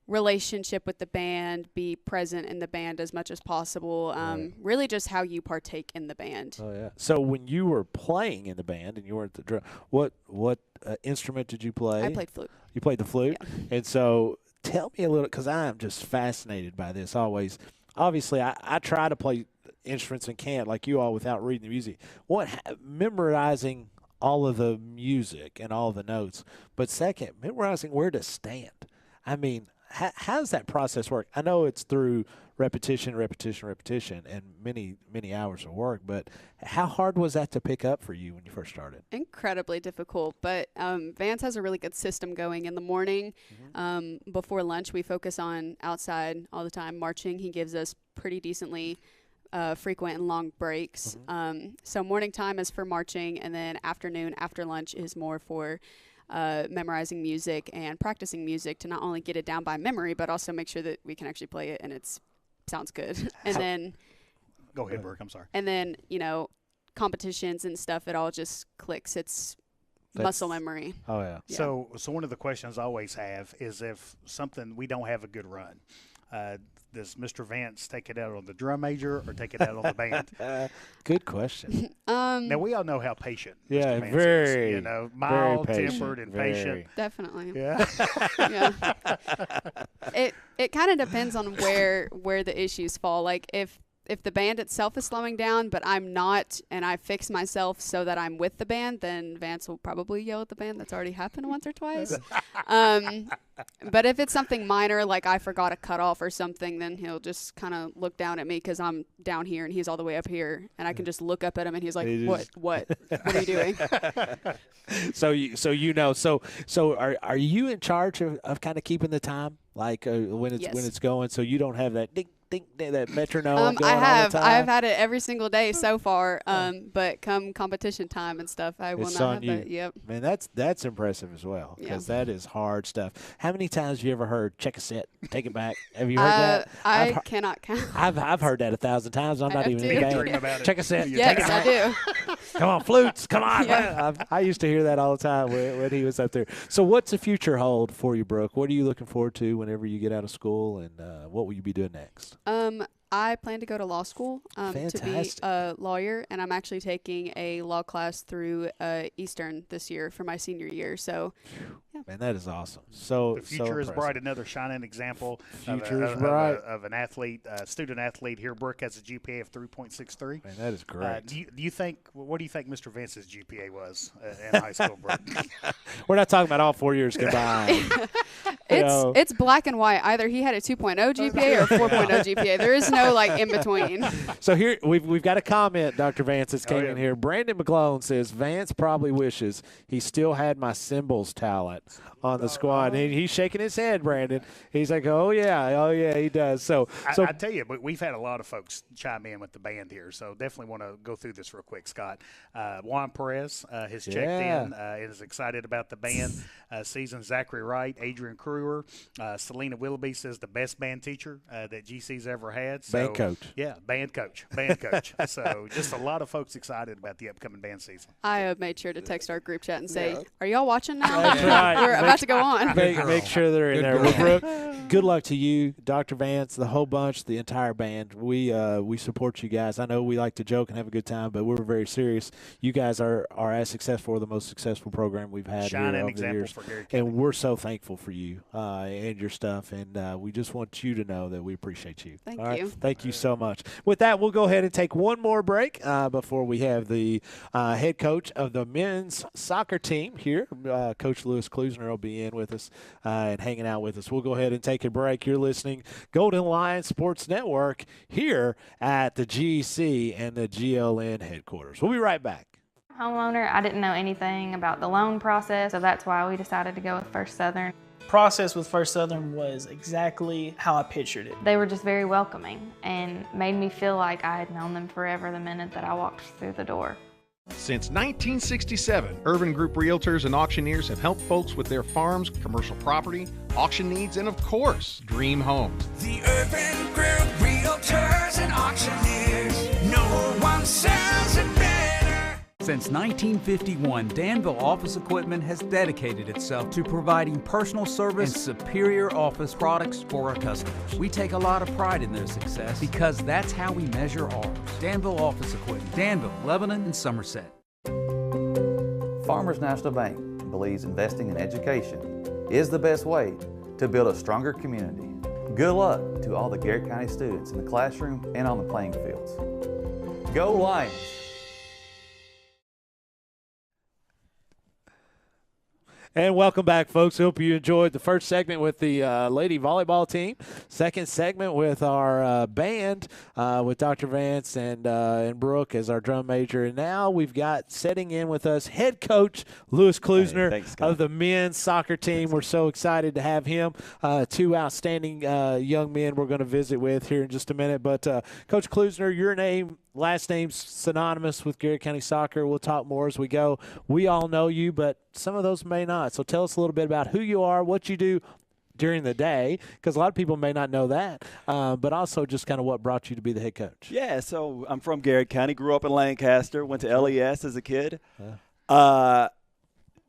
relationship with the band, be present in the band as much as possible, really just how you partake in the band. Oh, yeah. So when you were playing in the band and you were at the drum, what instrument did you play? I played flute. You played the flute? Yeah. And so tell me a little, because I'm just fascinated by this always. Obviously, I try to play instruments and can't like you all without reading the music. Memorizing all of the music and all the notes, but second, memorizing where to stand. I mean, how does that process work? I know it's through repetition, and many hours of work, but how hard was that to pick up for you when you first started? Incredibly difficult, but Vance has a really good system going in the morning. Before lunch, we focus on outside all the time, marching. He gives us pretty decently frequent and long breaks. So morning time is for marching, and then afternoon after lunch is more for memorizing music and practicing music to not only get it down by memory, but also make sure that we can actually play it and it sounds good. And then go ahead, Burke. I'm sorry. And then, you know, competitions and stuff, it all just clicks. It's muscle memory. Oh yeah. So one of the questions I always have is if we don't have a good run, does Mr. Vance take it out on the drum major or take it out on the band? Good question. Now, we all know how patient Mr. Vance very, is. You know, mild-tempered and patient. Definitely. Yeah. Yeah. It kind of depends on where the issues fall. Like if the band itself is slowing down, but I'm not, and I fix myself so that I'm with the band, then Vance will probably yell at the band. That's already happened once or twice. But if it's something minor, like I forgot a cutoff or something, then he'll just kind of look down at me because I'm down here and he's all the way up here, and I can just look up at him and he's like, "What are you doing?" So are you in charge of kind of keeping the time, like when it's going, so you don't have that ding ding that metronome going all the time? I've had it every single day so far, but come competition time and stuff, I will not have it. Yep. Man, that's impressive as well, because that is hard stuff. How many times have you ever heard "check a set, take it back"? Have you heard that? I cannot count. I've heard that 1,000 times. I'm not even in the band. Check a set. Yes, I do. Come on, flutes. Come on. Yeah. I used to hear that all the time when he was up there. So what's the future hold for you, Brooke? What are you looking forward to whenever you get out of school, and what will you be doing next? I plan to go to law school to be a lawyer, and I'm actually taking a law class through Eastern this year for my senior year. So, yeah. Man, that is awesome. So the future is bright. Another shining example of an athlete, student athlete here. Brooke has a GPA of 3.63. Man, that is great. Do you think? What do you think Mr. Vance's GPA was in high school, Brooke? We're not talking about all 4 years combined. It's black and white. Either he had a 2.0 GPA or 4.0 GPA. There is no like in between. So here we've got a comment, Dr. Vance, that's came in here. Brandon McClone says Vance probably wishes he still had my cymbals talent on the squad. And he's shaking his head, Brandon. He's like, oh yeah, he does. So I tell you, but we've had a lot of folks chime in with the band here, so definitely want to go through this real quick, Scott. Juan Perez has checked in, is excited about the band. Season Zachary Wright, Adrian Kruger, Selena Willoughby says the best band teacher that GC's ever had. So, band coach. Yeah, band coach. So just a lot of folks excited about the upcoming band season. I made sure to text our group chat and say, are y'all watching now? That's right. We're about to go on. Make sure they're in there. Well, Brooke, good luck to you, Dr. Vance, the whole bunch, the entire band. We support you guys. I know we like to joke and have a good time, but we're very serious. You guys are as successful or the most successful program we've had here over the years. And we're so thankful for you. and your stuff, and we just want you to know that we appreciate you. Thank All right? you. Thank you so much. With that, we'll go ahead and take one more break before we have the head coach of the men's soccer team here. Coach Lewis Klusner will be in with us and hanging out with us. We'll go ahead and take a break. You're listening Golden Lion Sports Network here at the GEC and the GLN headquarters. We'll be right back. Homeowner, I didn't know anything about the loan process, so that's why we decided to go with First Southern. Process with First Southern was exactly how I pictured it. They were just very welcoming and made me feel like I had known them forever the minute that I walked through the door. Since 1967, Urban Group Realtors and Auctioneers have helped folks with their farms, commercial property, auction needs, and of course, dream homes. The Urban Group Realtors and Auctioneers, no one sells it better. Since 1951, Danville Office Equipment has dedicated itself to providing personal service and superior office products for our customers. We take a lot of pride in their success because that's how we measure ours. Danville Office Equipment, Danville, Lebanon, and Somerset. Farmers National Bank believes investing in education is the best way to build a stronger community. Good luck to all the Garrett County students in the classroom and on the playing fields. Go Lions! And welcome back, folks. Hope you enjoyed the first segment with the lady volleyball team. Second segment with our band with Dr. Vance and Brooke as our drum major. And now we've got setting in with us head coach Lewis Klusner of the men's soccer team. We're so excited to have him. Two outstanding young men we're going to visit with here in just a minute. But Coach Klusner, your last name's synonymous with Garrett County Soccer. We'll talk more as we go. We all know you, but some of those may not. So tell us a little bit about who you are, what you do during the day, because a lot of people may not know that, but also just kind of what brought you to be the head coach. Yeah, so I'm from Garrett County, grew up in Lancaster, went to LES as a kid. Dad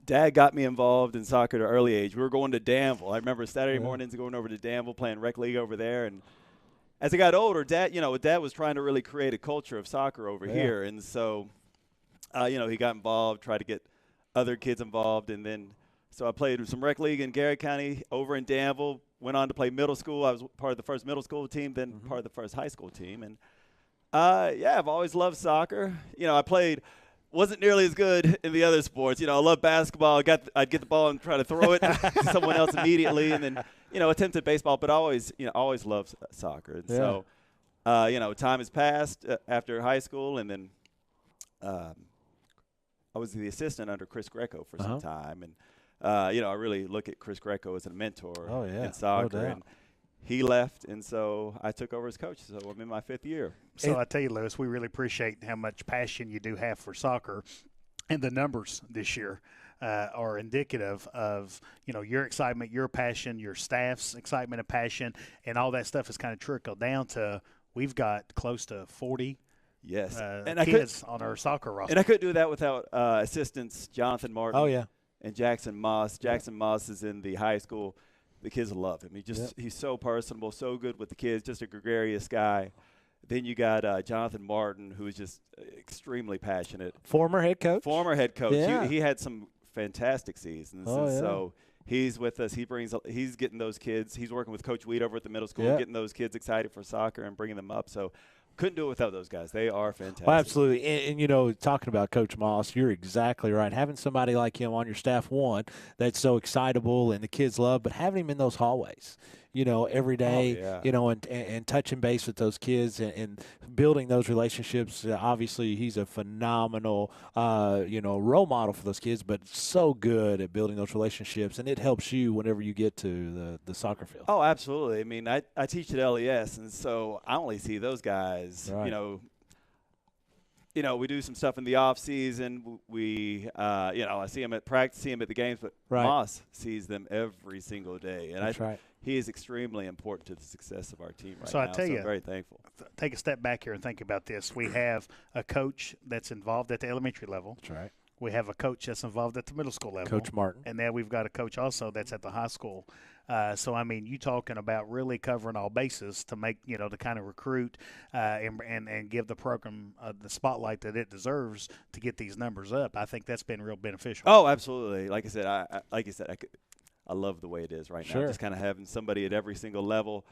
got me involved in soccer at an early age. We were going to Danville. I remember Saturday mornings going over to Danville, playing rec league over there, and as I got older, Dad was trying to really create a culture of soccer over here, and so, he got involved, tried to get other kids involved, and then so I played some rec league in Garrett County over in Danville. Went on to play middle school. I was part of the first middle school team, then part of the first high school team, and I've always loved soccer. I wasn't nearly as good in the other sports. I love basketball. I'd get the ball and try to throw it to someone else immediately, and then attempted baseball, but always loved soccer. And so, time has passed after high school, and then I was the assistant under Chris Greco for some time, and I really look at Chris Greco as a mentor in soccer. And he left, and so I took over as coach. So I'm in my 5th year. So I tell you, Lewis, we really appreciate how much passion you do have for soccer, and the numbers this year are indicative of your excitement, your passion, your staff's excitement and passion, and all that stuff has kind of trickled down to we've got close to 40 kids on our soccer roster. And I couldn't do that without assistants Jonathan Martin and Jackson Moss. Jackson Moss is in the high school. The kids love him. He's so personable, so good with the kids, just a gregarious guy. Then you got Jonathan Martin, who is just extremely passionate. Former head coach. Yeah. He had some fantastic seasons. So he's with us. He's getting those kids. He's working with Coach Weed over at the middle school, getting those kids excited for soccer and bringing them up. So couldn't do it without those guys. They are fantastic. Well, absolutely. And talking about Coach Moss, you're exactly right. Having somebody like him on your staff, one, that's so excitable and the kids love, but having him in those hallways, every day, and touching base with those kids and building those relationships. Obviously, he's a phenomenal, role model for those kids, but so good at building those relationships, and it helps you whenever you get to the soccer field. Oh, absolutely. I mean, I teach at LES, and so I only see those guys, we do some stuff in the off season. I see him at practice, see him at the games, but Moss sees them every single day. And he is extremely important to the success of our team right now. So I tell you, I'm very thankful. Take a step back here and think about this. We have a coach that's involved at the elementary level. That's right. We have a coach that's involved at the middle school level. Coach Martin. And then we've got a coach also that's at the high school. So, I mean, you talking about really covering all bases to make, to kind of recruit and give the program the spotlight that it deserves to get these numbers up. I think that's been real beneficial. Oh, absolutely. Like I said, I love the way it is right now. Sure. Just kind of having somebody at every single level.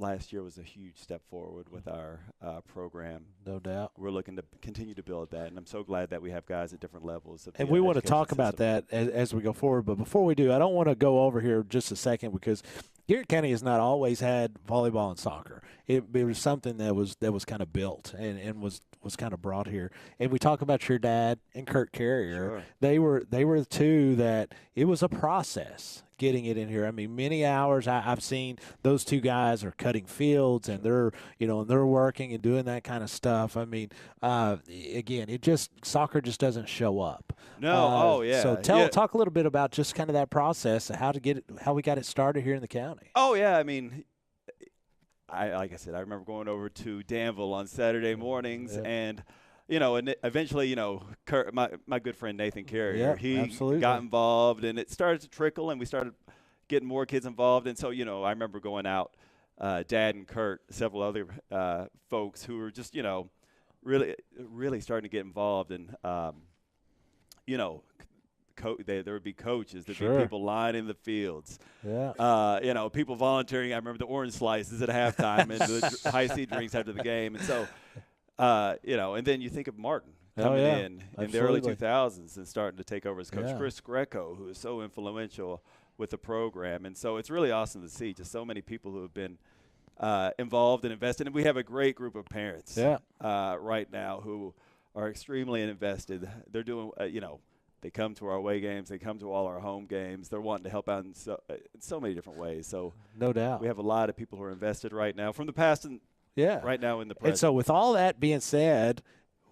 Last year was a huge step forward with our program. No doubt. We're looking to continue to build that, and I'm so glad that we have guys at different levels. And we want to talk about that as we go forward. But before we do, I don't want to go over here just a second because Garrett County has not always had volleyball and soccer. It was something that was kind of built and was kind of brought here. And we talk about your dad and Kurt Carrier. Sure. They were the two that it was a process getting it in here. I mean, many hours I've seen those two guys are cutting fields and they're working and doing that kind of stuff. I mean, again, soccer just doesn't show up. No, So talk a little bit about just kind of that process, how we got it started here in the county. Oh yeah, I mean, like I said, I remember going over to Danville on Saturday mornings and. And eventually, Kurt, my good friend Nathan Carrier, he got involved, and it started to trickle, and we started getting more kids involved. And so, I remember going out, Dad and Kurt, several other folks who were just, really, really starting to get involved. And, there would be coaches, there'd be people lining the fields. Yeah. People volunteering. I remember the orange slices at halftime and the high C drinks after the game. And so, and then you think of Martin coming in the early 2000s and starting to take over as coach. Chris Greco, who is so influential with the program. And so it's really awesome to see just so many people who have been involved and invested. And we have a great group of parents right now who are extremely invested. They're doing, they come to our away games. They come to all our home games. They're wanting to help out in so many different ways. So no doubt. We have a lot of people who are invested right now from the past and right now in the present. And so with all that being said,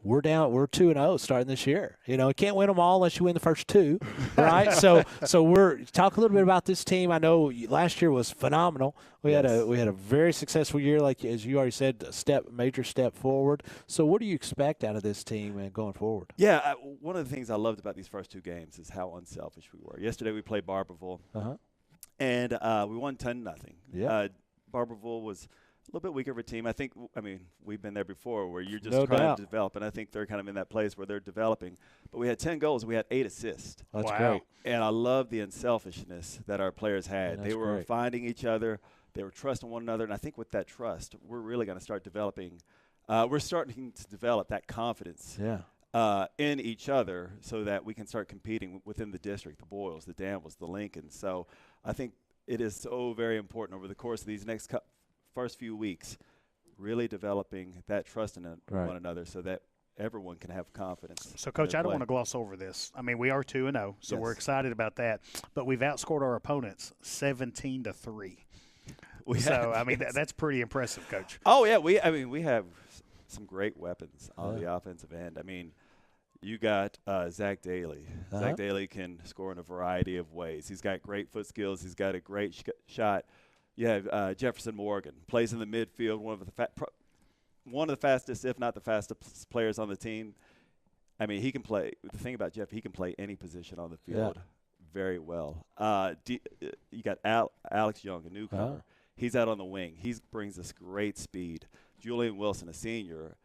we're 2-0 starting this year. You can't win them all unless you win the first two, right? so we're talk a little bit about this team. I know last year was phenomenal. We had a very successful year, like as you already said, major step forward. So what do you expect out of this team and going forward? Yeah, one of the things I loved about these first two games is how unselfish we were. Yesterday we played Barberville, and we won 10-0. Yeah, Barberville was a little bit weaker of a team. We've been there before where you're just trying to develop, and I think they're kind of in that place where they're developing. But we had 10 goals and we had 8 assists. That's great. And I love the unselfishness that our players had. They were finding each other. They were trusting one another. And I think with that trust, we're really going to start developing. We're starting to develop that confidence in each other so that we can start competing within the district, the Boyles, the Danvilles, the Lincolns. So I think it is so very important over the course of these next first few weeks, really developing that trust in one another so that everyone can have confidence. So, Coach, I don't want to gloss over this. I mean, we are 2-0, so we're excited about that. But we've outscored our opponents 17-3. That's pretty impressive, Coach. Oh yeah, we have some great weapons on the offensive end. I mean, you got Zach Daly. Zach Daly can score in a variety of ways. He's got great foot skills. He's got a great shot. You have Jefferson Morgan, plays in the midfield, one of the fastest, if not the fastest players on the team. I mean, he can play. The thing about Jeff, he can play any position on the field very well. You got Alex Young, a newcomer. He's out on the wing. He brings us great speed. Julian Wilson, a senior,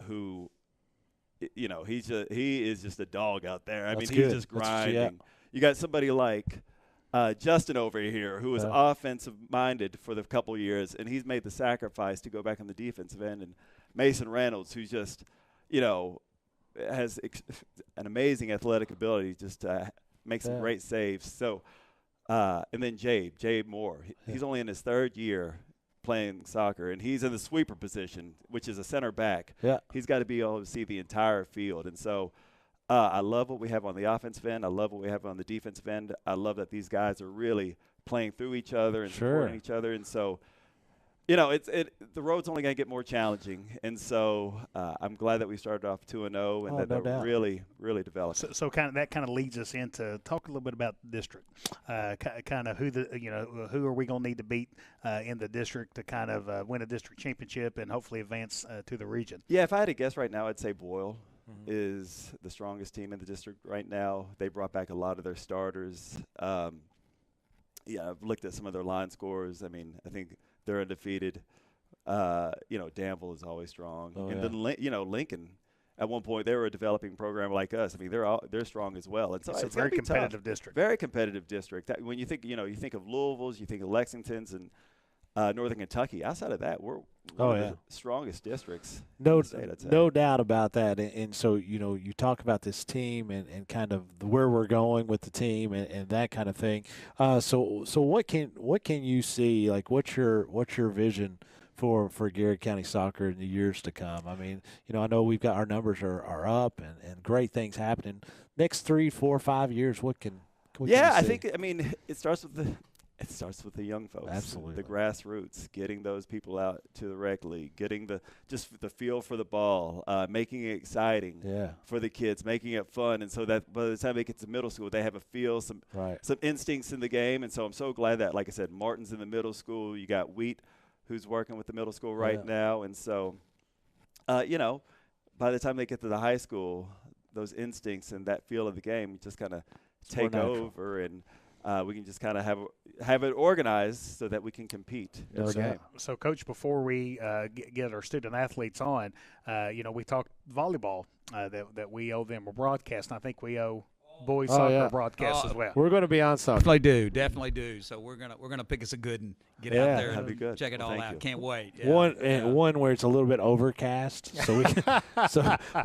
who, he is just a dog out there. He's just grinding. You got somebody like Justin over here, who was offensive-minded for the couple years, and he's made the sacrifice to go back on the defensive end. And Mason Reynolds, who's just, has an amazing athletic ability, just to make some great saves. So, and then Jabe Moore. He's only in his third year playing soccer, and he's in the sweeper position, which is a center back. Yeah. He's got to be able to see the entire field. And so I love what we have on the offensive end. I love what we have on the defensive end. I love that these guys are really playing through each other and supporting each other. And so, the road's only going to get more challenging. And so I'm glad that we started off 2-0 and that they're really, really developing. So that kind of leads us into talk a little bit about the district, kind of who are we going to need to beat in the district to kind of win a district championship and hopefully advance to the region. Yeah, if I had to guess right now, I'd say Boyle is the strongest team in the district right now. They brought back a lot of their starters. I've looked at some of their line scores. I mean, I think they're undefeated. Danville is always strong. Then Lincoln at one point they were a developing program like us. I mean, they're strong as well. And so it's a it's very competitive tough. district. Very competitive district. When you think, you think of Louisville's, you think of Lexington's and Northern Kentucky. Outside of that, we're one of the strongest districts. No, in the state, I'd say. no doubt about that. And so, you talk about this team and kind of where we're going with the team and that kind of thing. So what can you see? Like, what's your vision for Garrard County soccer in the years to come? I mean, I know we've got our numbers are up and great things happening. Next 3, 4, 5 years, what can you see? I think it starts with the young folks. Absolutely. The grassroots, getting those people out to the rec league, getting the feel for the ball, making it exciting for the kids, making it fun, and so that by the time they get to middle school, they have a feel, some instincts in the game. And so I'm so glad that, like I said, Martin's in the middle school. You got Wheat, who's working with the middle school right now. And so, by the time they get to the high school, those instincts and that feel of the game just kind of take over, and we can just kind of have it organized so that we can compete in the game. So, Coach, before we get our student athletes on, we talked volleyball that we owe them a broadcast, and I think we owe boys soccer broadcast as well. We're going to be on soccer. Definitely do. So we're gonna pick us a good and get out there and check it all out. Can't wait. Yeah. One where it's a little bit overcast. So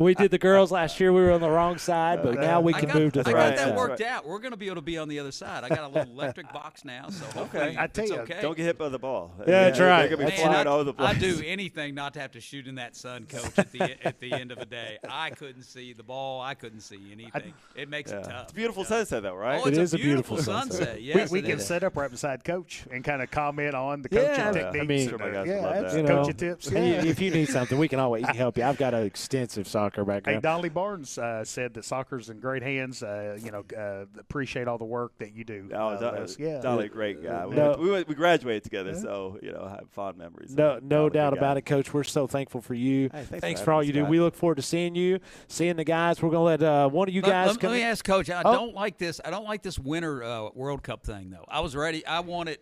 we did the girls last year. We were on the wrong side, but now we can move to the right side. I got that worked out. We're going to be able to be on the other side. I got a little electric box now, so hopefully I tell you, don't get hit by the ball. That's right. They're going to be flying all over the place. I'd do anything not to have to shoot in that sun, Coach. At the end of the day, I couldn't see the ball. I couldn't see anything. It makes it tough. It's a beautiful sunset, though, right? It is a beautiful sunset. Yes, we can set up right beside Coach and kind of comment on the coaching techniques. Coaching tips. If you need something, we can always help you. I've got an extensive soccer background. Hey, Donnelly Barnes said that soccer's in great hands. Appreciate all the work that you do. Donnelly, great guy. We graduated together, so I have fond memories. No doubt about it, Coach. We're so thankful for you. Hey, thanks for all you do. We look forward to seeing the guys. We're going to let one of you guys come. Let me ask Coach. I don't like this winter World Cup thing though. I was ready. I want it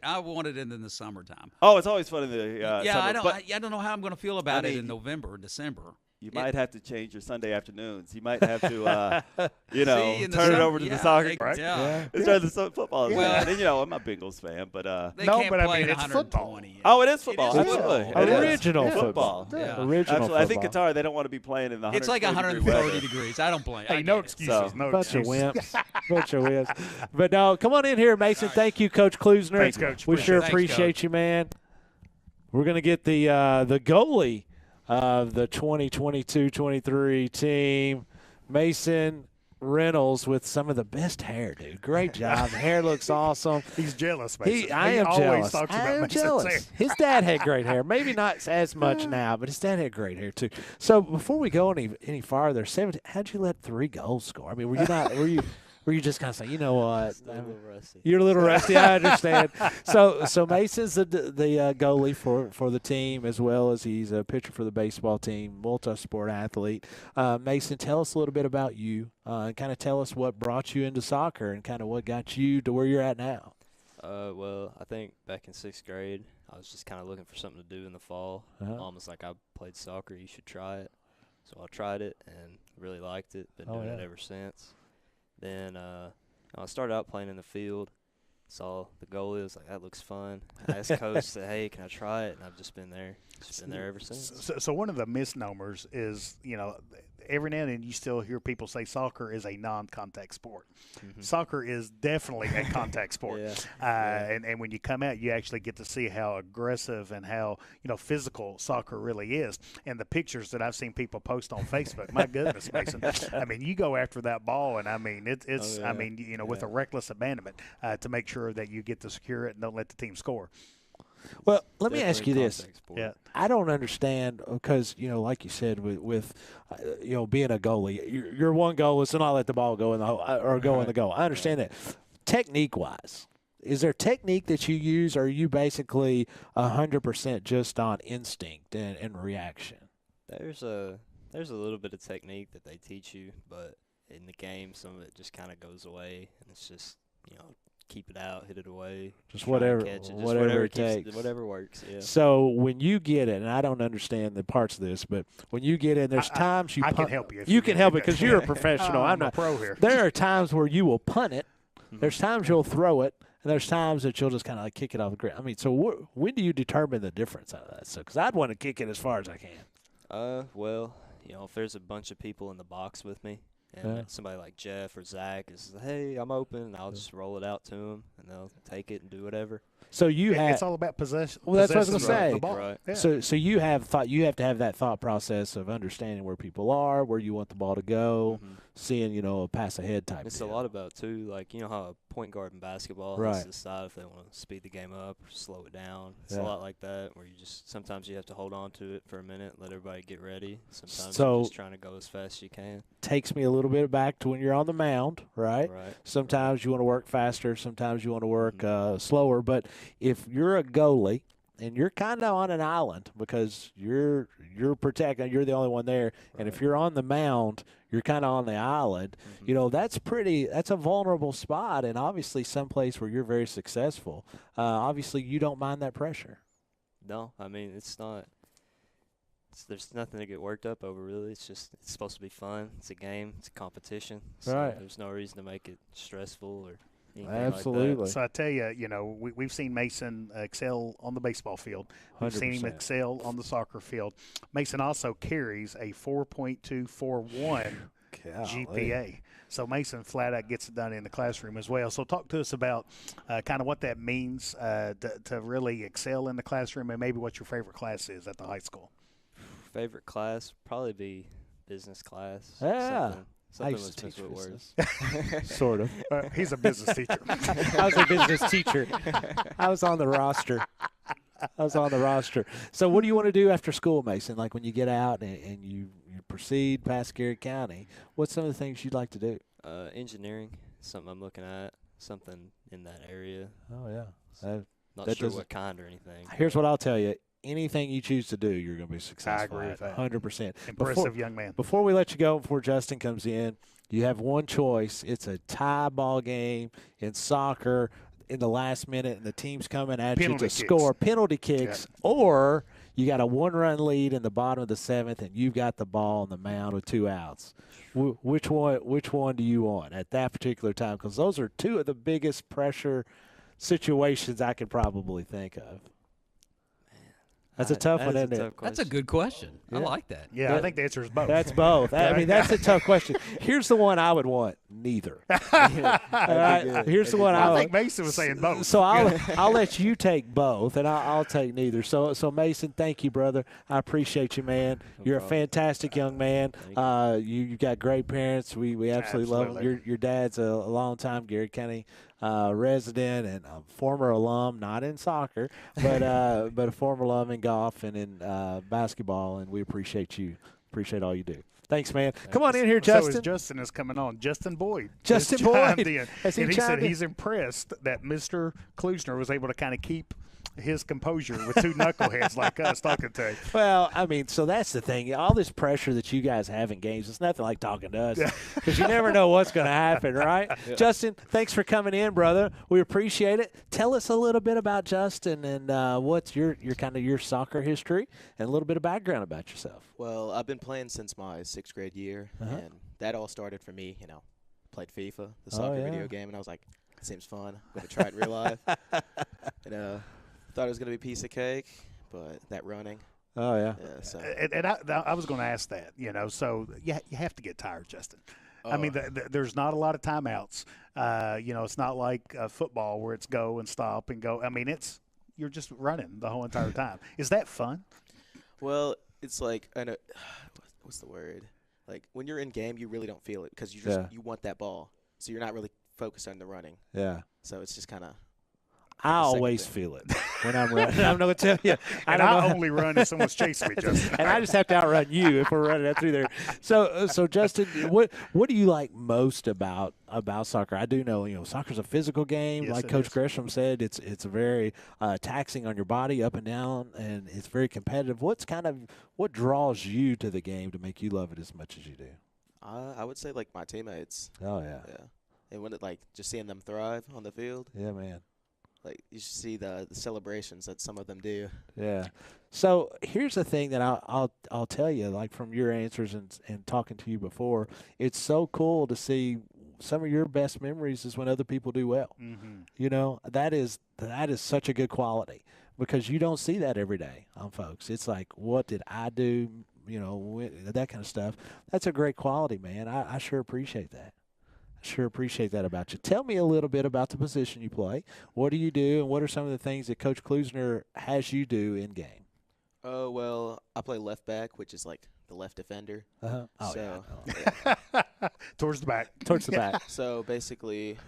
in the summertime. Oh, it's always fun in the summer. I don't know how I'm going to feel about it in November or December. You might have to change your Sunday afternoons. You might have to, turn it over to the soccer. Right? Yeah. Start the football. Well, and, I'm a Bengals fan, but it's football. Oh, it is football. Absolutely. Original football. Yeah. Original Absolutely. I think football. Qatar, they don't want to be playing in the 130 It's like 130 degrees. I don't blame. Hey, no excuses. No Bunch of excuses. Bunch of wimps. But no, come on in here, Mason. Thank you, Coach Klusner. Thanks, Coach. We sure appreciate you, man. We're going to get the goalie of the 2022-23 team, Mason Reynolds, with some of the best hair, dude. Great job. The hair looks awesome. He's jealous, Mason. I am always jealous. Talks I about am Mason's jealous. hair. His dad had great hair. Maybe not as much now, but his dad had great hair too. So before we go any farther, how'd you let 3 goals score? I mean, were you just kind of saying, you know what? A little rusty. You're a little rusty. I understand. So Mason's the goalie for the team, as well as he's a pitcher for the baseball team, multi-sport athlete. Mason, tell us a little bit about you, and kind of tell us what brought you into soccer and kind of what got you to where you're at now. Well, I think back in 6th grade, I was just kind of looking for something to do in the fall. Mom was like, I played soccer, you should try it. So I tried it and really liked it. Been doing it ever since. Then I started out playing in the field, saw the goalie, was like, that looks fun. I asked Coach, said, hey, can I try it? And I've just been there ever since. So one of the misnomers is, every now and then you still hear people say soccer is a non-contact sport. Mm-hmm. Soccer is definitely a contact sport. And when you come out, you actually get to see how aggressive and how physical soccer really is. And the pictures that I've seen people post on Facebook, my goodness, Mason. I mean, you go after that ball, and I mean it's with a reckless abandonment to make sure that you get to secure it and don't let the team score. Well, let me ask you this. Yeah. I don't understand because, like you said, with being a goalie, you're one goal, so not let the ball go in the hole or go in the goal. I understand that. Technique-wise, is there technique that you use, or are you basically 100% just on instinct and reaction? There's a little bit of technique that they teach you, but in the game, some of it just kind of goes away, and it's just, keep it out, hit it away. Just whatever, catch it, whatever it takes. Whatever works, yeah. So when you get it, and I don't understand the parts of this, but when you get in, there's times you I punt. can help you. You can help it because you're a professional. I'm not a pro here. There are times where you will punt it. There's times you'll throw it. And there's times that you'll just kind of like kick it off the ground. I mean, so when do you determine the difference out of that? So, because I'd want to kick it as far as I can. Well, if there's a bunch of people in the box with me, and somebody like Jeff or Zach is, hey, I'm open, and I'll just roll it out to them, and they'll take it and do whatever. So it's all about possession. Well, that's what I was going to say. The ball. Right. Yeah. So you have to have that thought process of understanding where people are, where you want the ball to go, seeing a pass ahead type. It's a lot about too, like how a point guard in basketball has to decide if they want to speed the game up or slow it down. It's a lot like that, where sometimes you have to hold on to it for a minute, let everybody get ready. Sometimes you're just trying to go as fast as you can. Takes me a little bit back to when you're on the mound, right? Right. Sometimes you want to work faster, sometimes you want to work slower. But if you're a goalie and you're kind of on an island because you're protecting, you're the only one there, and if you're on the mound, you're kind of on the island. That's a vulnerable spot, and obviously someplace where you're very successful. Obviously, you don't mind that pressure. No, I mean it's not. There's nothing to get worked up over, really. It's supposed to be fun. It's a game. It's a competition. So there's no reason to make it stressful or anything Absolutely. like that. So I tell you, we've seen Mason excel on the baseball field. We've 100%. seen him excel on the soccer field. Mason also carries a 4.241 GPA. So Mason flat out gets it done in the classroom as well. So talk to us about kind of what that means to really excel in the classroom, and maybe what your favorite class is at the high school. Favorite class probably be business class. Yeah. Something I used to teach words. Sort of. He's a business teacher. I was a business teacher. I was on the roster. So what do you want to do after school, Mason? Like when you get out and you proceed past Garrard County, what's some of the things you'd like to do? Engineering, something I'm looking at, something in that area. Oh, yeah. Not sure what kind or anything. Here's what I'll tell you. Anything you choose to do, you're going to be successful. I agree with that. 100%. Impressive young man. Before we let you go, before Justin comes in, you have one choice. It's a tie ball game in soccer in the last minute, and the team's coming at you to score penalty kicks, or you got a one-run lead in the bottom of the seventh, and you've got the ball on the mound with 2 outs. Which one do you want at that particular time? Because those are two of the biggest pressure situations I could probably think of. That's a tough one, isn't it? That's a good question. Yeah. I like that. Yeah, I think the answer is both. That's both. I mean, that's a tough question. Here's the one I would want. Neither. Here's the one I think Mason was saying both. So I'll let you take both, and I'll take neither. So Mason, thank you, brother. I appreciate you, man. You're a fantastic young man. You got great parents. We absolutely love them. Your dad's a longtime Garrard County resident and a former alum, not in soccer, but a former alum in golf and in basketball, and we appreciate you. Appreciate all you do. Thanks, man. Come on in here, Justin. So as Justin is coming on, Justin Boyd. Justin Boyd. And he said he's impressed that Mr. Klusner was able to kind of keep his composure with 2 knuckleheads like us talking to him. Well, I mean, so that's the thing. All this pressure that you guys have in games, it's nothing like talking to us because you never know what's going to happen, right? Yeah. Justin, thanks for coming in, brother. We appreciate it. Tell us a little bit about Justin and what's your kind of your soccer history and a little bit of background about yourself. Well, I've been playing since my 6th grade year, and that all started for me, played FIFA, the soccer video game, and I was like, it seems fun. I'm going to try it in real life. And thought it was going to be a piece of cake, but that running. Oh, yeah. So. And I was going to ask that, so you have to get tired, Justin. I mean, there's not a lot of timeouts. It's not like football where it's go and stop and go. I mean, you're just running the whole entire time. Is that fun? Well, it's like, what's the word? Like when you're in game, you really don't feel it because you want that ball. So you're not really focused on the running. Yeah. So it's just kind of. I always feel it when I'm running. I'm going to tell you. I only run if someone's chasing me, Justin. And I just have to outrun you if we're running through there. So Justin, what do you like most about soccer? I do know, soccer's a physical game. Yes, like Coach Gresham said, it's a very taxing on your body up and down, and it's very competitive. What draws you to the game to make you love it as much as you do? I would say like my teammates. Oh, yeah. Yeah. And when just seeing them thrive on the field. Yeah, man. Like you should see the celebrations that some of them do. Yeah. So here's the thing that I'll tell you, like from your answers and talking to you before, it's so cool to see some of your best memories is when other people do well. Mm-hmm. You know, that is such a good quality because you don't see that every day on folks. It's like, what did I do? You know, that kind of stuff. That's a great quality, man. I sure appreciate that. Sure appreciate that about you. Tell me a little bit about the position you play. What do you do, and what are some of the things that Coach Klusner has you do in game? Oh, well, I play left back, which is like the left defender. Uh-huh. Oh, so, Towards the back. Towards the back. So basically,